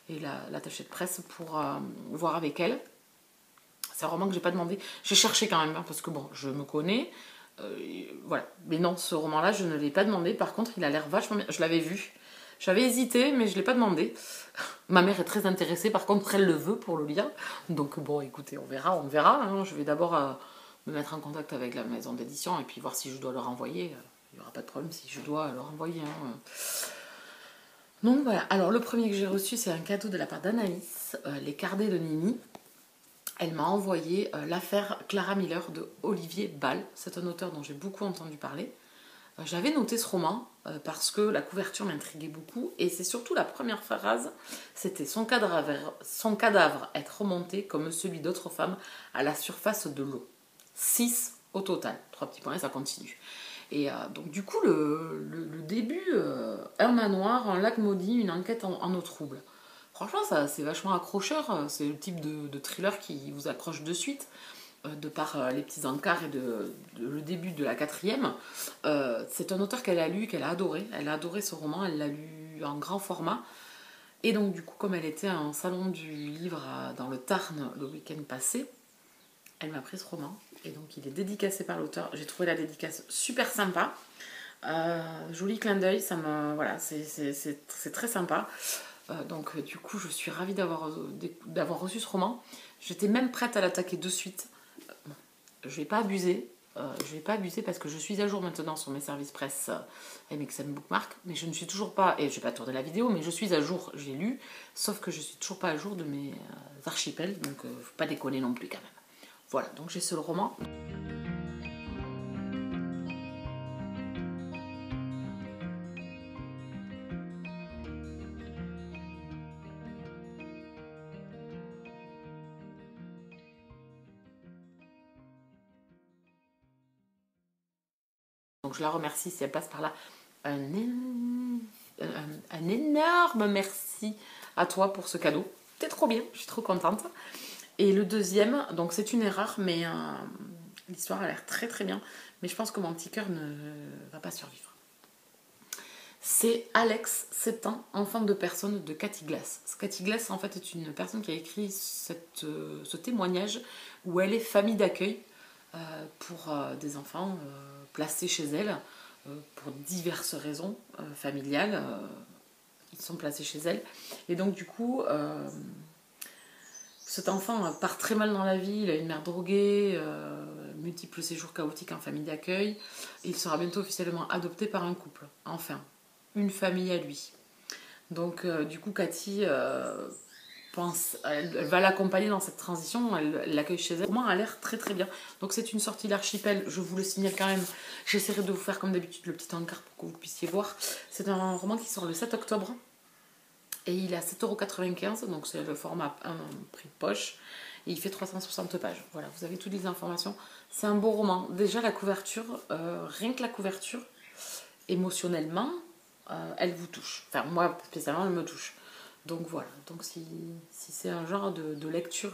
et l'attachée de presse pour voir avec elle. C'est un roman que j'ai pas demandé. J'ai cherché quand même, hein, parce que bon, je me connais. Voilà. Mais non, ce roman-là, je ne l'ai pas demandé. Par contre, il a l'air vachement bien. Je l'avais vu. J'avais hésité, mais je ne l'ai pas demandé. Ma mère est très intéressée, par contre, elle le veut pour le lire. Donc bon, écoutez, on verra. Hein. Je vais d'abord me mettre en contact avec la maison d'édition et puis voir si je dois leur envoyer. Il n'y aura pas de problème si je dois leur envoyer. Hein. Donc voilà. Alors le premier que j'ai reçu, c'est un cadeau de la part d'Anaïs, Les Cardets de Nini. Elle m'a envoyé l'affaire Clara Miller de Olivier Ball. C'est un auteur dont j'ai beaucoup entendu parler. J'avais noté ce roman parce que la couverture m'intriguait beaucoup et c'est surtout la première phrase, c'était son cadavre être remonté comme celui d'autres femmes à la surface de l'eau. 6 au total. 3 petits points et ça continue. Et donc du coup le début, un manoir, un lac maudit, une enquête en eau trouble. Franchement ça c'est vachement accrocheur, c'est le type de thriller qui vous accroche de suite. De par les petits encarts et le début de la 4e. C'est un auteur qu'elle a lu, qu'elle a adoré. Elle a adoré ce roman, elle l'a lu en grand format. Et donc du coup, comme elle était à un salon du livre dans le Tarn le week-end passé, elle m'a pris ce roman. Et donc il est dédicacé par l'auteur. J'ai trouvé la dédicace super sympa. Joli clin d'œil, voilà, c'est très sympa. Donc du coup, je suis ravie d'avoir reçu ce roman. J'étais même prête à l'attaquer de suite. Je vais pas abuser parce que je suis à jour maintenant sur mes services presse MXM Bookmark, mais je ne suis toujours pas, et je vais pas tourner la vidéo, mais je suis à jour, j'ai lu, sauf que je suis toujours pas à jour de mes archipels, donc faut pas déconner non plus quand même. Voilà, donc j'ai ce roman. Donc je la remercie si elle passe par là. Un énorme merci à toi pour ce cadeau. T'es trop bien, je suis trop contente. Et le deuxième, donc c'est une erreur, mais l'histoire a l'air très très bien. Mais je pense que mon petit cœur ne va pas survivre. C'est Alex, 7 ans, enfant de personne de Cathy Glass. Cathy Glass, en fait, est une personne qui a écrit ce témoignage où elle est famille d'accueil pour des enfants placés chez elle pour diverses raisons familiales. Ils sont placés chez elle. Et donc, du coup, cet enfant part très mal dans la vie. Il a une mère droguée, multiples séjours chaotiques en famille d'accueil. Il sera bientôt officiellement adopté par un couple. Enfin, une famille à lui. Donc, du coup, Cathy elle va l'accompagner dans cette transition, elle l'accueille chez elle. Le roman a l'air très très bien. Donc c'est une sortie l'archipel, je vous le signale quand même. J'essaierai de vous faire comme d'habitude le petit encart pour que vous puissiez voir. C'est un roman qui sort le 7 octobre. Et il est à 7,95 €, donc c'est le format un prix de poche. Et il fait 360 pages. Voilà, vous avez toutes les informations. C'est un beau roman. Déjà la couverture, rien que la couverture, émotionnellement, elle vous touche. Enfin moi spécialement elle me touche. Donc voilà, donc si c'est un genre de lecture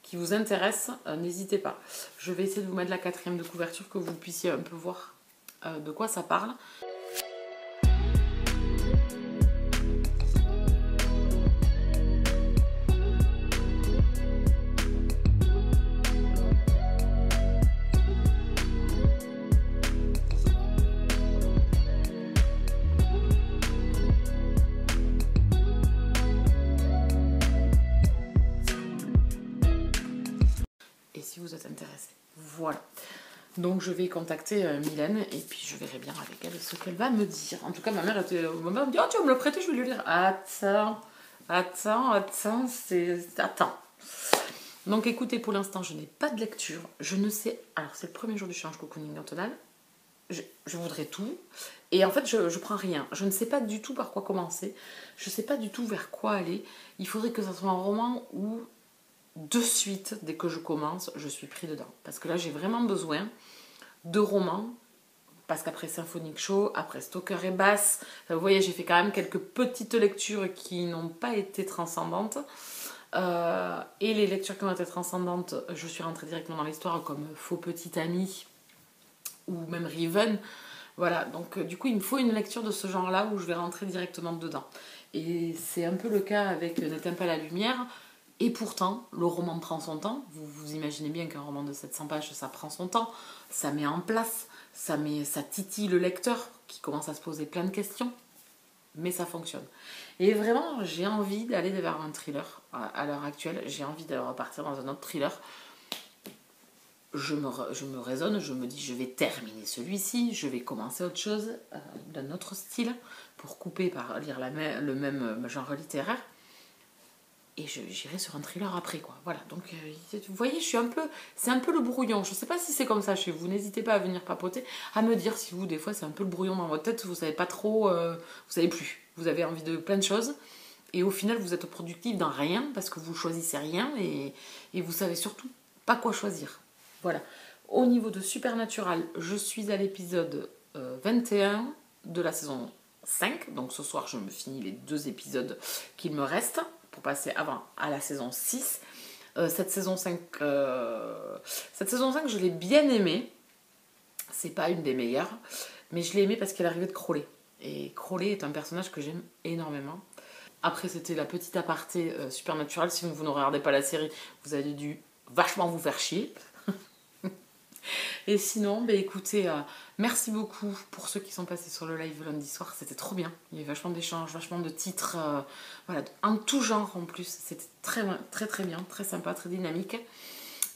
qui vous intéresse, n'hésitez pas. Je vais essayer de vous mettre la 4e de couverture que vous puissiez un peu voir de quoi ça parle. Si vous êtes intéressé. Voilà. Donc je vais contacter Mylène et puis je verrai bien avec elle ce qu'elle va me dire. En tout cas, ma mère était au moment de dire « Oh, tu vas me le prêter, je vais le lire. » Attends, Donc écoutez, pour l'instant, je n'ai pas de lecture. Je ne sais... Alors, c'est le premier jour du challenge cocooning automnal. Je voudrais tout. Et en fait, je prends rien. Je ne sais pas du tout par quoi commencer. Je ne sais pas du tout vers quoi aller. Il faudrait que ça soit un roman où, de suite, dès que je commence, je suis pris dedans. Parce que là, j'ai vraiment besoin de romans. Parce qu'après Symphonic Show, après Stoker et Bass, vous voyez, j'ai fait quand même quelques petites lectures qui n'ont pas été transcendantes. Et les lectures qui ont été transcendantes, je suis rentrée directement dans l'histoire, comme Faux Petit Ami ou même Riven. Voilà, donc du coup, il me faut une lecture de ce genre-là où je vais rentrer directement dedans. Et c'est un peu le cas avec N'éteins pas la lumière. Et pourtant, le roman prend son temps. Vous imaginez bien qu'un roman de 700 pages, ça prend son temps. Ça met en place, ça titille le lecteur qui commence à se poser plein de questions. Mais ça fonctionne. Et vraiment, j'ai envie d'aller vers un thriller à l'heure actuelle. J'ai envie de repartir dans un autre thriller. Je me raisonne, je me dis je vais terminer celui-ci, je vais commencer autre chose d'un autre style pour couper par lire le même genre littéraire. Et j'irai sur un thriller après, quoi. Voilà, donc vous voyez, c'est un peu le brouillon. Je sais pas si c'est comme ça chez vous. N'hésitez pas à venir papoter, à me dire si vous, des fois, c'est un peu le brouillon dans votre tête. Vous savez pas trop, vous savez plus. Vous avez envie de plein de choses. Et au final, vous êtes productif dans rien parce que vous choisissez rien et vous savez surtout pas quoi choisir. Voilà. Au niveau de Supernatural, je suis à l'épisode 21 de la saison 5. Donc ce soir, je me finis les 2 épisodes qu'il me reste pour passer avant à la saison 6. Cette saison 5, je l'ai bien aimée. C'est pas une des meilleures, mais je l'ai aimée parce qu'elle arrivait de Crowley. Et Crowley est un personnage que j'aime énormément. Après, c'était la petite aparté Supernatural. Si vous ne regardez pas la série, vous avez dû vachement vous faire chier. Et sinon, écoutez, merci beaucoup pour ceux qui sont passés sur le live lundi soir. C'était trop bien. Il y avait vachement d'échanges, vachement de titres. Voilà, en tout genre en plus. C'était très, très, très bien, très sympa, très dynamique.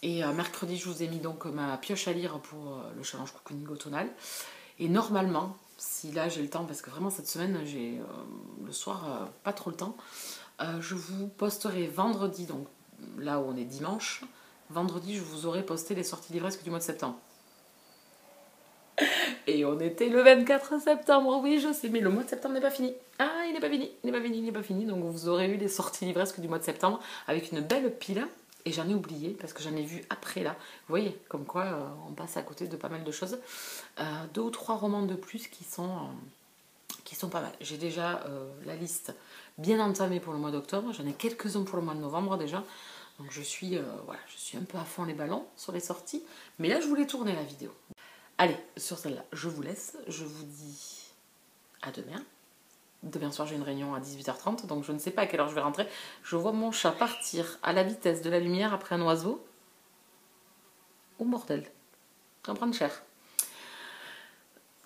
Et mercredi, je vous ai mis donc ma pioche à lire pour le challenge cocooning automnal. Et normalement, si là j'ai le temps, parce que vraiment cette semaine, j'ai le soir pas trop le temps, je vous posterai vendredi, donc là où on est dimanche, vendredi, je vous aurai posté les sorties livresques du mois de septembre. Et on était le 24 septembre, oui je sais, mais le mois de septembre n'est pas fini. Ah, il n'est pas fini, il n'est pas fini. Donc vous aurez eu les sorties livresques du mois de septembre avec une belle pile. Et j'en ai oublié parce que j'en ai vu après là. Vous voyez, comme quoi on passe à côté de pas mal de choses. 2 ou 3 romans de plus qui sont pas mal. J'ai déjà la liste bien entamée pour le mois d'octobre. J'en ai quelques-uns pour le mois de novembre déjà. Donc je suis un peu à fond les ballons sur les sorties. Mais là, je voulais tourner la vidéo. Allez, sur celle-là, je vous laisse. Je vous dis à demain. Demain soir, j'ai une réunion à 18h30, donc je ne sais pas à quelle heure je vais rentrer. Je vois mon chat partir à la vitesse de la lumière après un oiseau. Oh bordel, ça va prendre cher.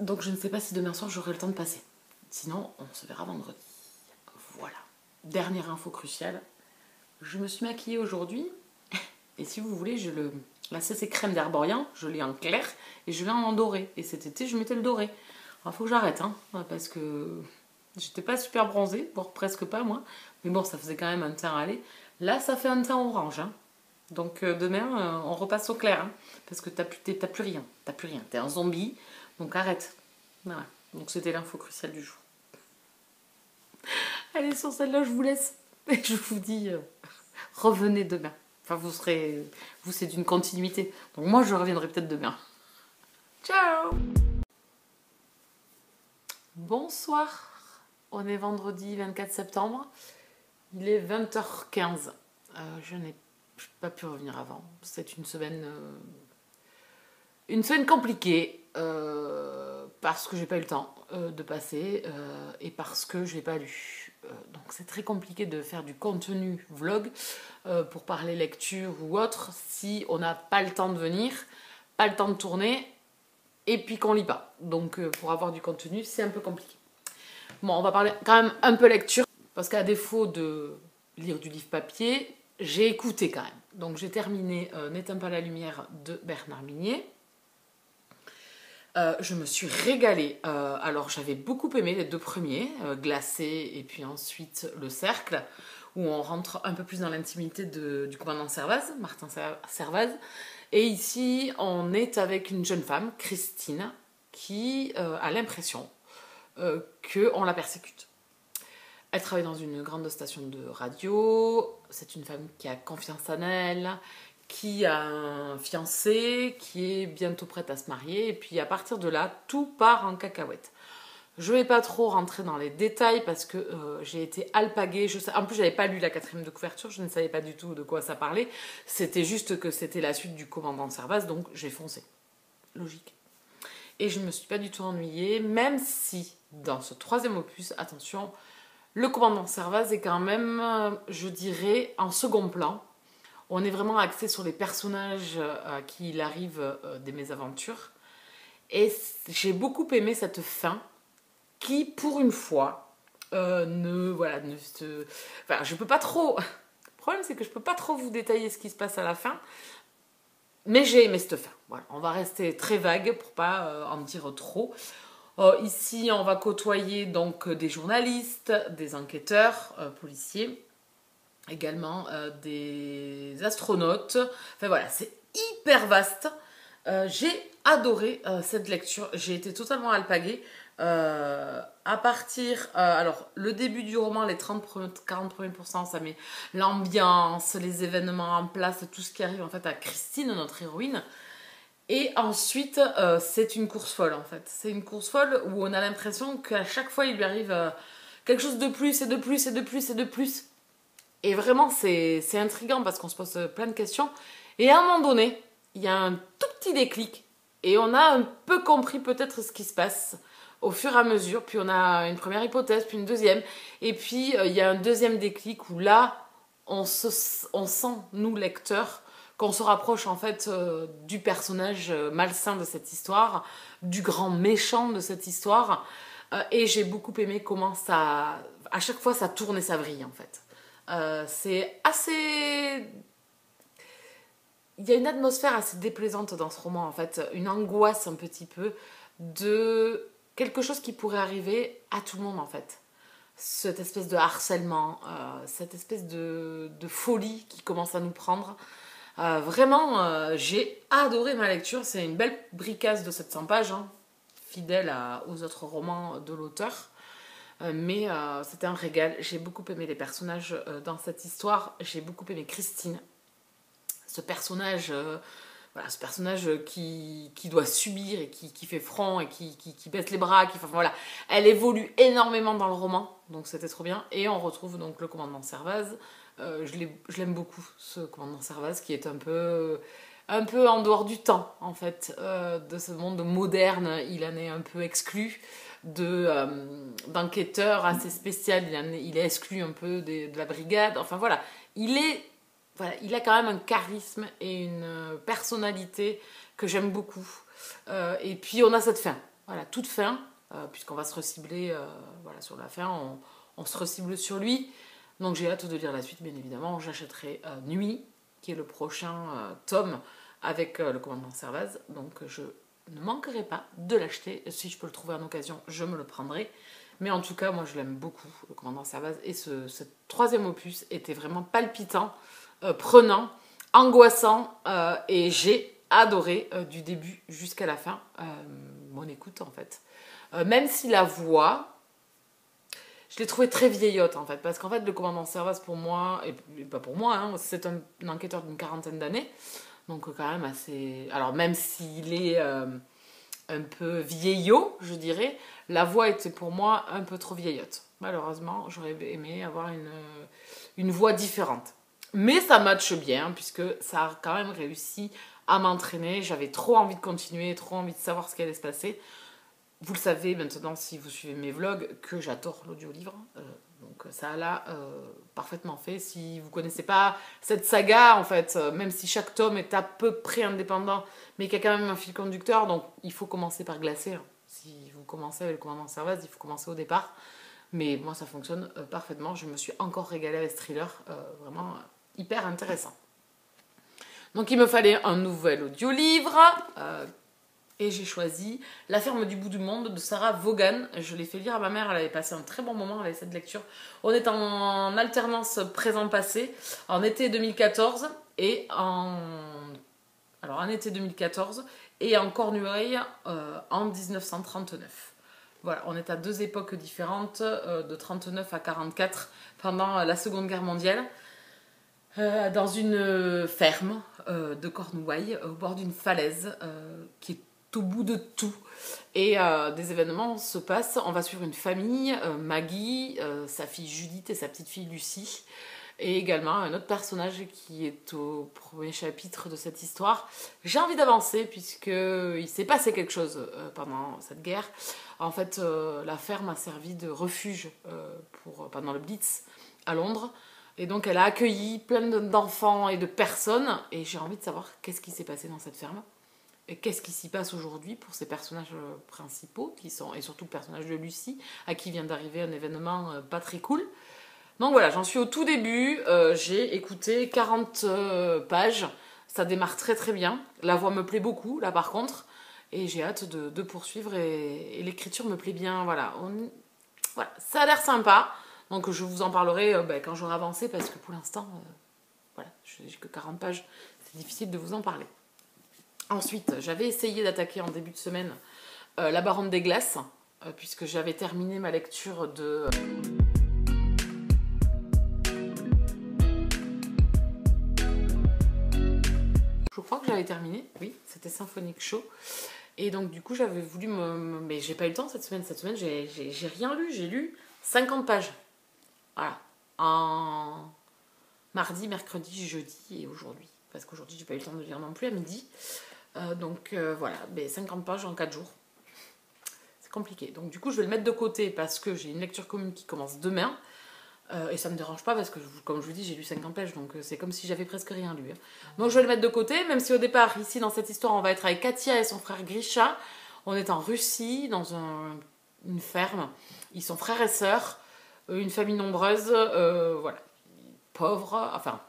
Donc je ne sais pas si demain soir, j'aurai le temps de passer. Sinon, on se verra vendredi. Voilà. Dernière info cruciale. Je me suis maquillée aujourd'hui. Et si vous voulez, la CC crème d'Herborian, je l'ai en clair et je l'ai en doré. Et cet été, je mettais le doré. Alors, il faut que j'arrête, hein, parce que j'étais pas super bronzée, voire presque pas, moi. Mais bon, ça faisait quand même un teint à aller. Là, ça fait un teint orange. Hein. Donc, demain, on repasse au clair. Hein, parce que t'as plus rien. T'as plus rien. T'es un zombie. Donc, arrête. Voilà. Donc, c'était l'info cruciale du jour. Allez, sur celle-là, je vous laisse. Et je vous dis, revenez demain. Enfin, vous, c'est d'une continuité. Donc moi, je reviendrai peut-être demain. Ciao! Bonsoir. On est vendredi 24 septembre. Il est 20h15. Je n'ai pas pu revenir avant. C'est une semaine compliquée. Parce que j'ai pas eu le temps de passer et parce que je n'ai pas lu. Donc c'est très compliqué de faire du contenu vlog pour parler lecture ou autre si on n'a pas le temps de venir, pas le temps de tourner et puis qu'on lit pas. Donc pour avoir du contenu, c'est un peu compliqué. Bon, on va parler quand même un peu lecture parce qu'à défaut de lire du livre papier, j'ai écouté quand même. Donc j'ai terminé N'éteins pas la lumière de Bernard Minier. Je me suis régalée. Alors j'avais beaucoup aimé les 2 premiers, Glacé et puis ensuite Le Cercle, où on rentre un peu plus dans l'intimité du commandant Servaz, Martin Servaz. Et ici, on est avec une jeune femme, Christine, qui a l'impression qu'on la persécute. Elle travaille dans une grande station de radio, c'est une femme qui a confiance en elle, qui a un fiancé, qui est bientôt prête à se marier, et puis à partir de là, tout part en cacahuète. Je ne vais pas trop rentrer dans les détails parce que j'ai été alpaguée. En plus, je n'avais pas lu la 4e de couverture, je ne savais pas du tout de quoi ça parlait. C'était juste que c'était la suite du commandant Servaz, donc j'ai foncé. Logique. Et je ne me suis pas du tout ennuyée, même si dans ce 3e opus, attention, le commandant Servaz est quand même, je dirais, en second plan. On est vraiment axé sur les personnages à qui il arrive des mésaventures. Et j'ai beaucoup aimé cette fin qui, pour une fois, Enfin, je peux pas trop... Le problème, c'est que je peux pas trop vous détailler ce qui se passe à la fin. Mais j'ai aimé cette fin. Voilà, on va rester très vague pour pas en dire trop. Ici, on va côtoyer donc des journalistes, des enquêteurs, policiers, également des astronautes. Enfin voilà, c'est hyper vaste. J'ai adoré cette lecture. J'ai été totalement alpaguée. À partir... alors, le début du roman, les 40 premiers pourcents, ça met l'ambiance, les événements en place, tout ce qui arrive en fait à Christine, notre héroïne. Et ensuite, c'est une course folle en fait. C'est une course folle où on a l'impression qu'à chaque fois, il lui arrive quelque chose de plus et de plus et de plus et de plus. Et vraiment, c'est intriguant parce qu'on se pose plein de questions. Et à un moment donné, il y a un tout petit déclic. Et on a un peu compris peut-être ce qui se passe au fur et à mesure. Puis on a une première hypothèse, puis une deuxième. Et puis il y a un deuxième déclic où là, on sent, nous lecteurs, qu'on se rapproche en fait du personnage malsain de cette histoire, du grand méchant de cette histoire. Et j'ai beaucoup aimé comment ça... À chaque fois, ça tourne et ça vrille en fait. C'est assez... Il y a une atmosphère assez déplaisante dans ce roman en fait, une angoisse un petit peu de quelque chose qui pourrait arriver à tout le monde en fait. Cette espèce de harcèlement, cette espèce de folie qui commence à nous prendre. Vraiment, j'ai adoré ma lecture, c'est une belle bricasse de 700 pages, hein, fidèle aux autres romans de l'auteur. Mais c'était un régal, j'ai beaucoup aimé les personnages dans cette histoire, j'ai beaucoup aimé Christine. Ce personnage, ce personnage qui doit subir et qui fait front et qui baisse les bras. Enfin, voilà. Elle évolue énormément dans le roman, donc c'était trop bien. Et on retrouve donc le commandant Servaz. Je l'aime beaucoup, ce commandant Servaz, qui est un peu en dehors du temps, en fait, de ce monde moderne. Il en est un peu exclu. D'enquêteur assez spécial, il est exclu un peu de la brigade. Enfin voilà, il a quand même un charisme et une personnalité que j'aime beaucoup. Et puis on a cette fin, voilà, toute fin, puisqu'on va se recibler sur la fin, on se recible sur lui. Donc j'ai hâte de lire la suite, bien évidemment. J'achèterai Nuit, qui est le prochain tome avec le commandant Servaz. Donc je ne manquerai pas de l'acheter. Si je peux le trouver en occasion, je me le prendrai. Mais en tout cas, moi je l'aime beaucoup, le commandant Servaz. Et ce 3e opus était vraiment palpitant, prenant, angoissant, et j'ai adoré du début jusqu'à la fin mon écoute en fait. Même si la voix, je l'ai trouvée très vieillotte en fait, parce qu'en fait le commandant Servaz pour moi, et pas pour moi, hein, c'est un enquêteur d'une 40aine d'années, donc quand même assez... Alors même s'il est un peu vieillot, je dirais, la voix était pour moi un peu trop vieillotte. Malheureusement, j'aurais aimé avoir une voix différente. Mais ça matche bien, puisque ça a quand même réussi à m'entraîner. J'avais trop envie de continuer, trop envie de savoir ce qui allait se passer. Vous le savez maintenant, si vous suivez mes vlogs, que j'adore l'audiolivre. Donc ça l'a parfaitement fait. Si vous ne connaissez pas cette saga, en fait, même si chaque tome est à peu près indépendant, mais qu'il y a quand même un fil conducteur, donc il faut commencer par Glacé. Hein. Si vous commencez avec le commandant Servaz, il faut commencer au départ. Mais moi, ça fonctionne parfaitement. Je me suis encore régalée avec ce thriller. Vraiment hyper intéressant. Donc il me fallait un nouvel audiolivre. Et j'ai choisi La ferme du bout du monde de Sarah Vaughan. Je l'ai fait lire à ma mère, elle avait passé un très bon moment avec cette lecture. On est en alternance présent-passé, en été 2014 et en... Alors en été 2014 et en Cornouailles en 1939. Voilà, on est à deux époques différentes, de 39 à 44, pendant la Seconde Guerre mondiale, dans une ferme de Cornouailles, au bord d'une falaise, qui est au bout de tout. Et des événements se passent. On va suivre une famille, Maggie, sa fille Judith et sa petite fille Lucie. Et également un autre personnage qui est au premier chapitre de cette histoire. J'ai envie d'avancer puisqu'il s'est passé quelque chose pendant cette guerre. En fait, la ferme a servi de refuge pendant le Blitz à Londres. Et donc elle a accueilli plein d'enfants et de personnes. Et j'ai envie de savoir qu'est-ce qui s'est passé dans cette ferme. Et qu'est-ce qui s'y passe aujourd'hui pour ces personnages principaux, et surtout le personnage de Lucie, à qui vient d'arriver un événement pas très cool. Donc voilà, j'en suis au tout début, j'ai écouté 40 pages, ça démarre très très bien, la voix me plaît beaucoup là par contre, et j'ai hâte de poursuivre, et l'écriture me plaît bien, voilà. Voilà, ça a l'air sympa, donc je vous en parlerai quand j'aurai avancé, parce que pour l'instant, voilà, j'ai que 40 pages, c'est difficile de vous en parler. Ensuite, j'avais essayé d'attaquer en début de semaine La Baronne des Glaces, puisque j'avais terminé ma lecture de... Je crois que j'avais terminé, oui, c'était Symphonic Show. Et donc du coup, j'avais voulu mais j'ai pas eu le temps cette semaine. Cette semaine, j'ai rien lu, j'ai lu 50 pages. Voilà. En mardi, mercredi, jeudi et aujourd'hui. Parce qu'aujourd'hui, j'ai pas eu le temps de lire non plus à midi. Voilà, 50 pages en 4 jours. C'est compliqué. Donc du coup, je vais le mettre de côté parce que j'ai une lecture commune qui commence demain. Et ça me dérange pas parce que, comme je vous dis, j'ai lu 50 pages. Donc c'est comme si j'avais presque rien lu. Donc je vais le mettre de côté, même si au départ, ici, dans cette histoire, on va être avec Katia et son frère Grisha. On est en Russie, dans une ferme. Ils sont frères et sœurs. Une famille nombreuse. Voilà. Pauvres, enfin,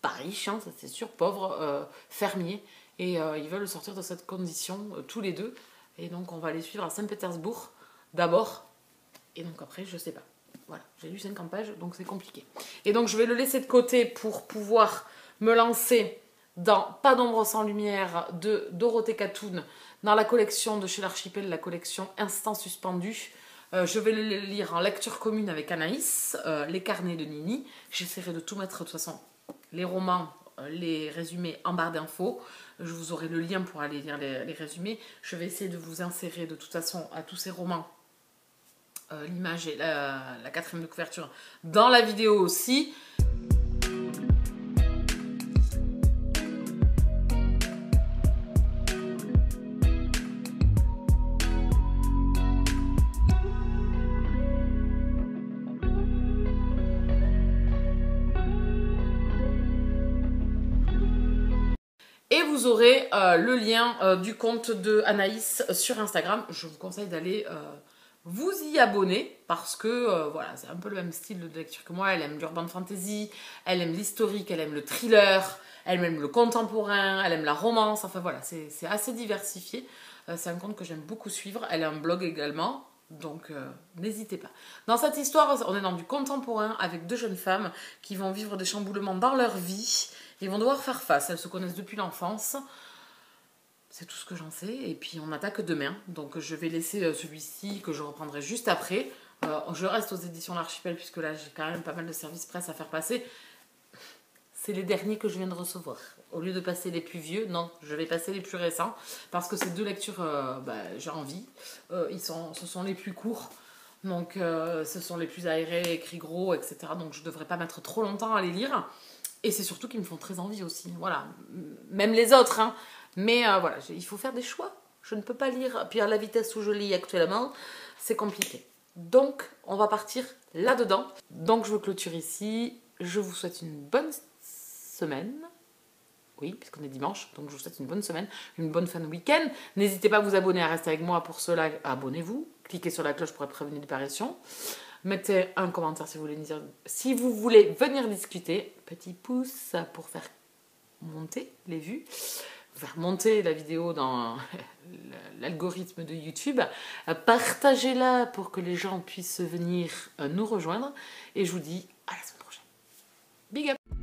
pas riches, hein, ça c'est sûr. Pauvres, fermiers. Et ils veulent sortir de cette condition, tous les deux. Et donc, on va les suivre à Saint-Pétersbourg, d'abord. Et donc, après, je sais pas. Voilà, j'ai lu 50 pages, donc c'est compliqué. Et donc, je vais le laisser de côté pour pouvoir me lancer dans Pas d'ombre sans lumière de Dorothée Catoun, dans la collection de chez l'Archipel, la collection Instant suspendu. Je vais le lire en lecture commune avec Anaïs, les carnets de Nini. J'essaierai de tout mettre, de toute façon, les romans, les résumés en barre d'infos. Je vous aurai le lien pour aller lire les résumés. Je vais essayer de vous insérer de toute façon à tous ces romans l'image et la quatrième de couverture dans la vidéo aussi. Et vous aurez le lien du compte de Anaïs sur Instagram. Je vous conseille d'aller vous y abonner parce que voilà, c'est un peu le même style de lecture que moi. Elle aime l'urban fantasy, elle aime l'historique, elle aime le thriller, elle aime le contemporain, elle aime la romance. Enfin voilà, c'est assez diversifié. C'est un compte que j'aime beaucoup suivre. Elle a un blog également. Donc n'hésitez pas. Dans cette histoire, on est dans du contemporain avec deux jeunes femmes qui vont vivre des chamboulements dans leur vie. Ils vont devoir faire face. Elles se connaissent depuis l'enfance. C'est tout ce que j'en sais. Et puis on attaque demain. Donc je vais laisser celui-ci que je reprendrai juste après. Je reste aux éditions L'Archipel puisque là j'ai quand même pas mal de services presse à faire passer. C'est les derniers que je viens de recevoir. Au lieu de passer les plus vieux, non, je vais passer les plus récents. Parce que ces deux lectures, j'ai envie. Ce sont les plus courts. Donc ce sont les plus aérés, écrits gros, etc. Donc je ne devrais pas mettre trop longtemps à les lire. Et c'est surtout qu'ils me font très envie aussi. Voilà. Même les autres, hein. Mais voilà, il faut faire des choix. Je ne peux pas lire. Puis à la vitesse où je lis actuellement, c'est compliqué. Donc, on va partir là-dedans. Donc, je veux clôturer ici. Je vous souhaite une bonne semaine. Oui, puisqu'on est dimanche. Donc, je vous souhaite une bonne semaine, une bonne fin de week-end. N'hésitez pas à vous abonner, à rester avec moi. Pour cela, abonnez-vous. Cliquez sur la cloche pour être prévenu des parutions. Mettez un commentaire si vous voulez venir discuter. Petit pouce pour faire monter les vues. faire monter la vidéo dans l'algorithme de YouTube. Partagez-la pour que les gens puissent venir nous rejoindre. Et je vous dis à la semaine prochaine. Big up!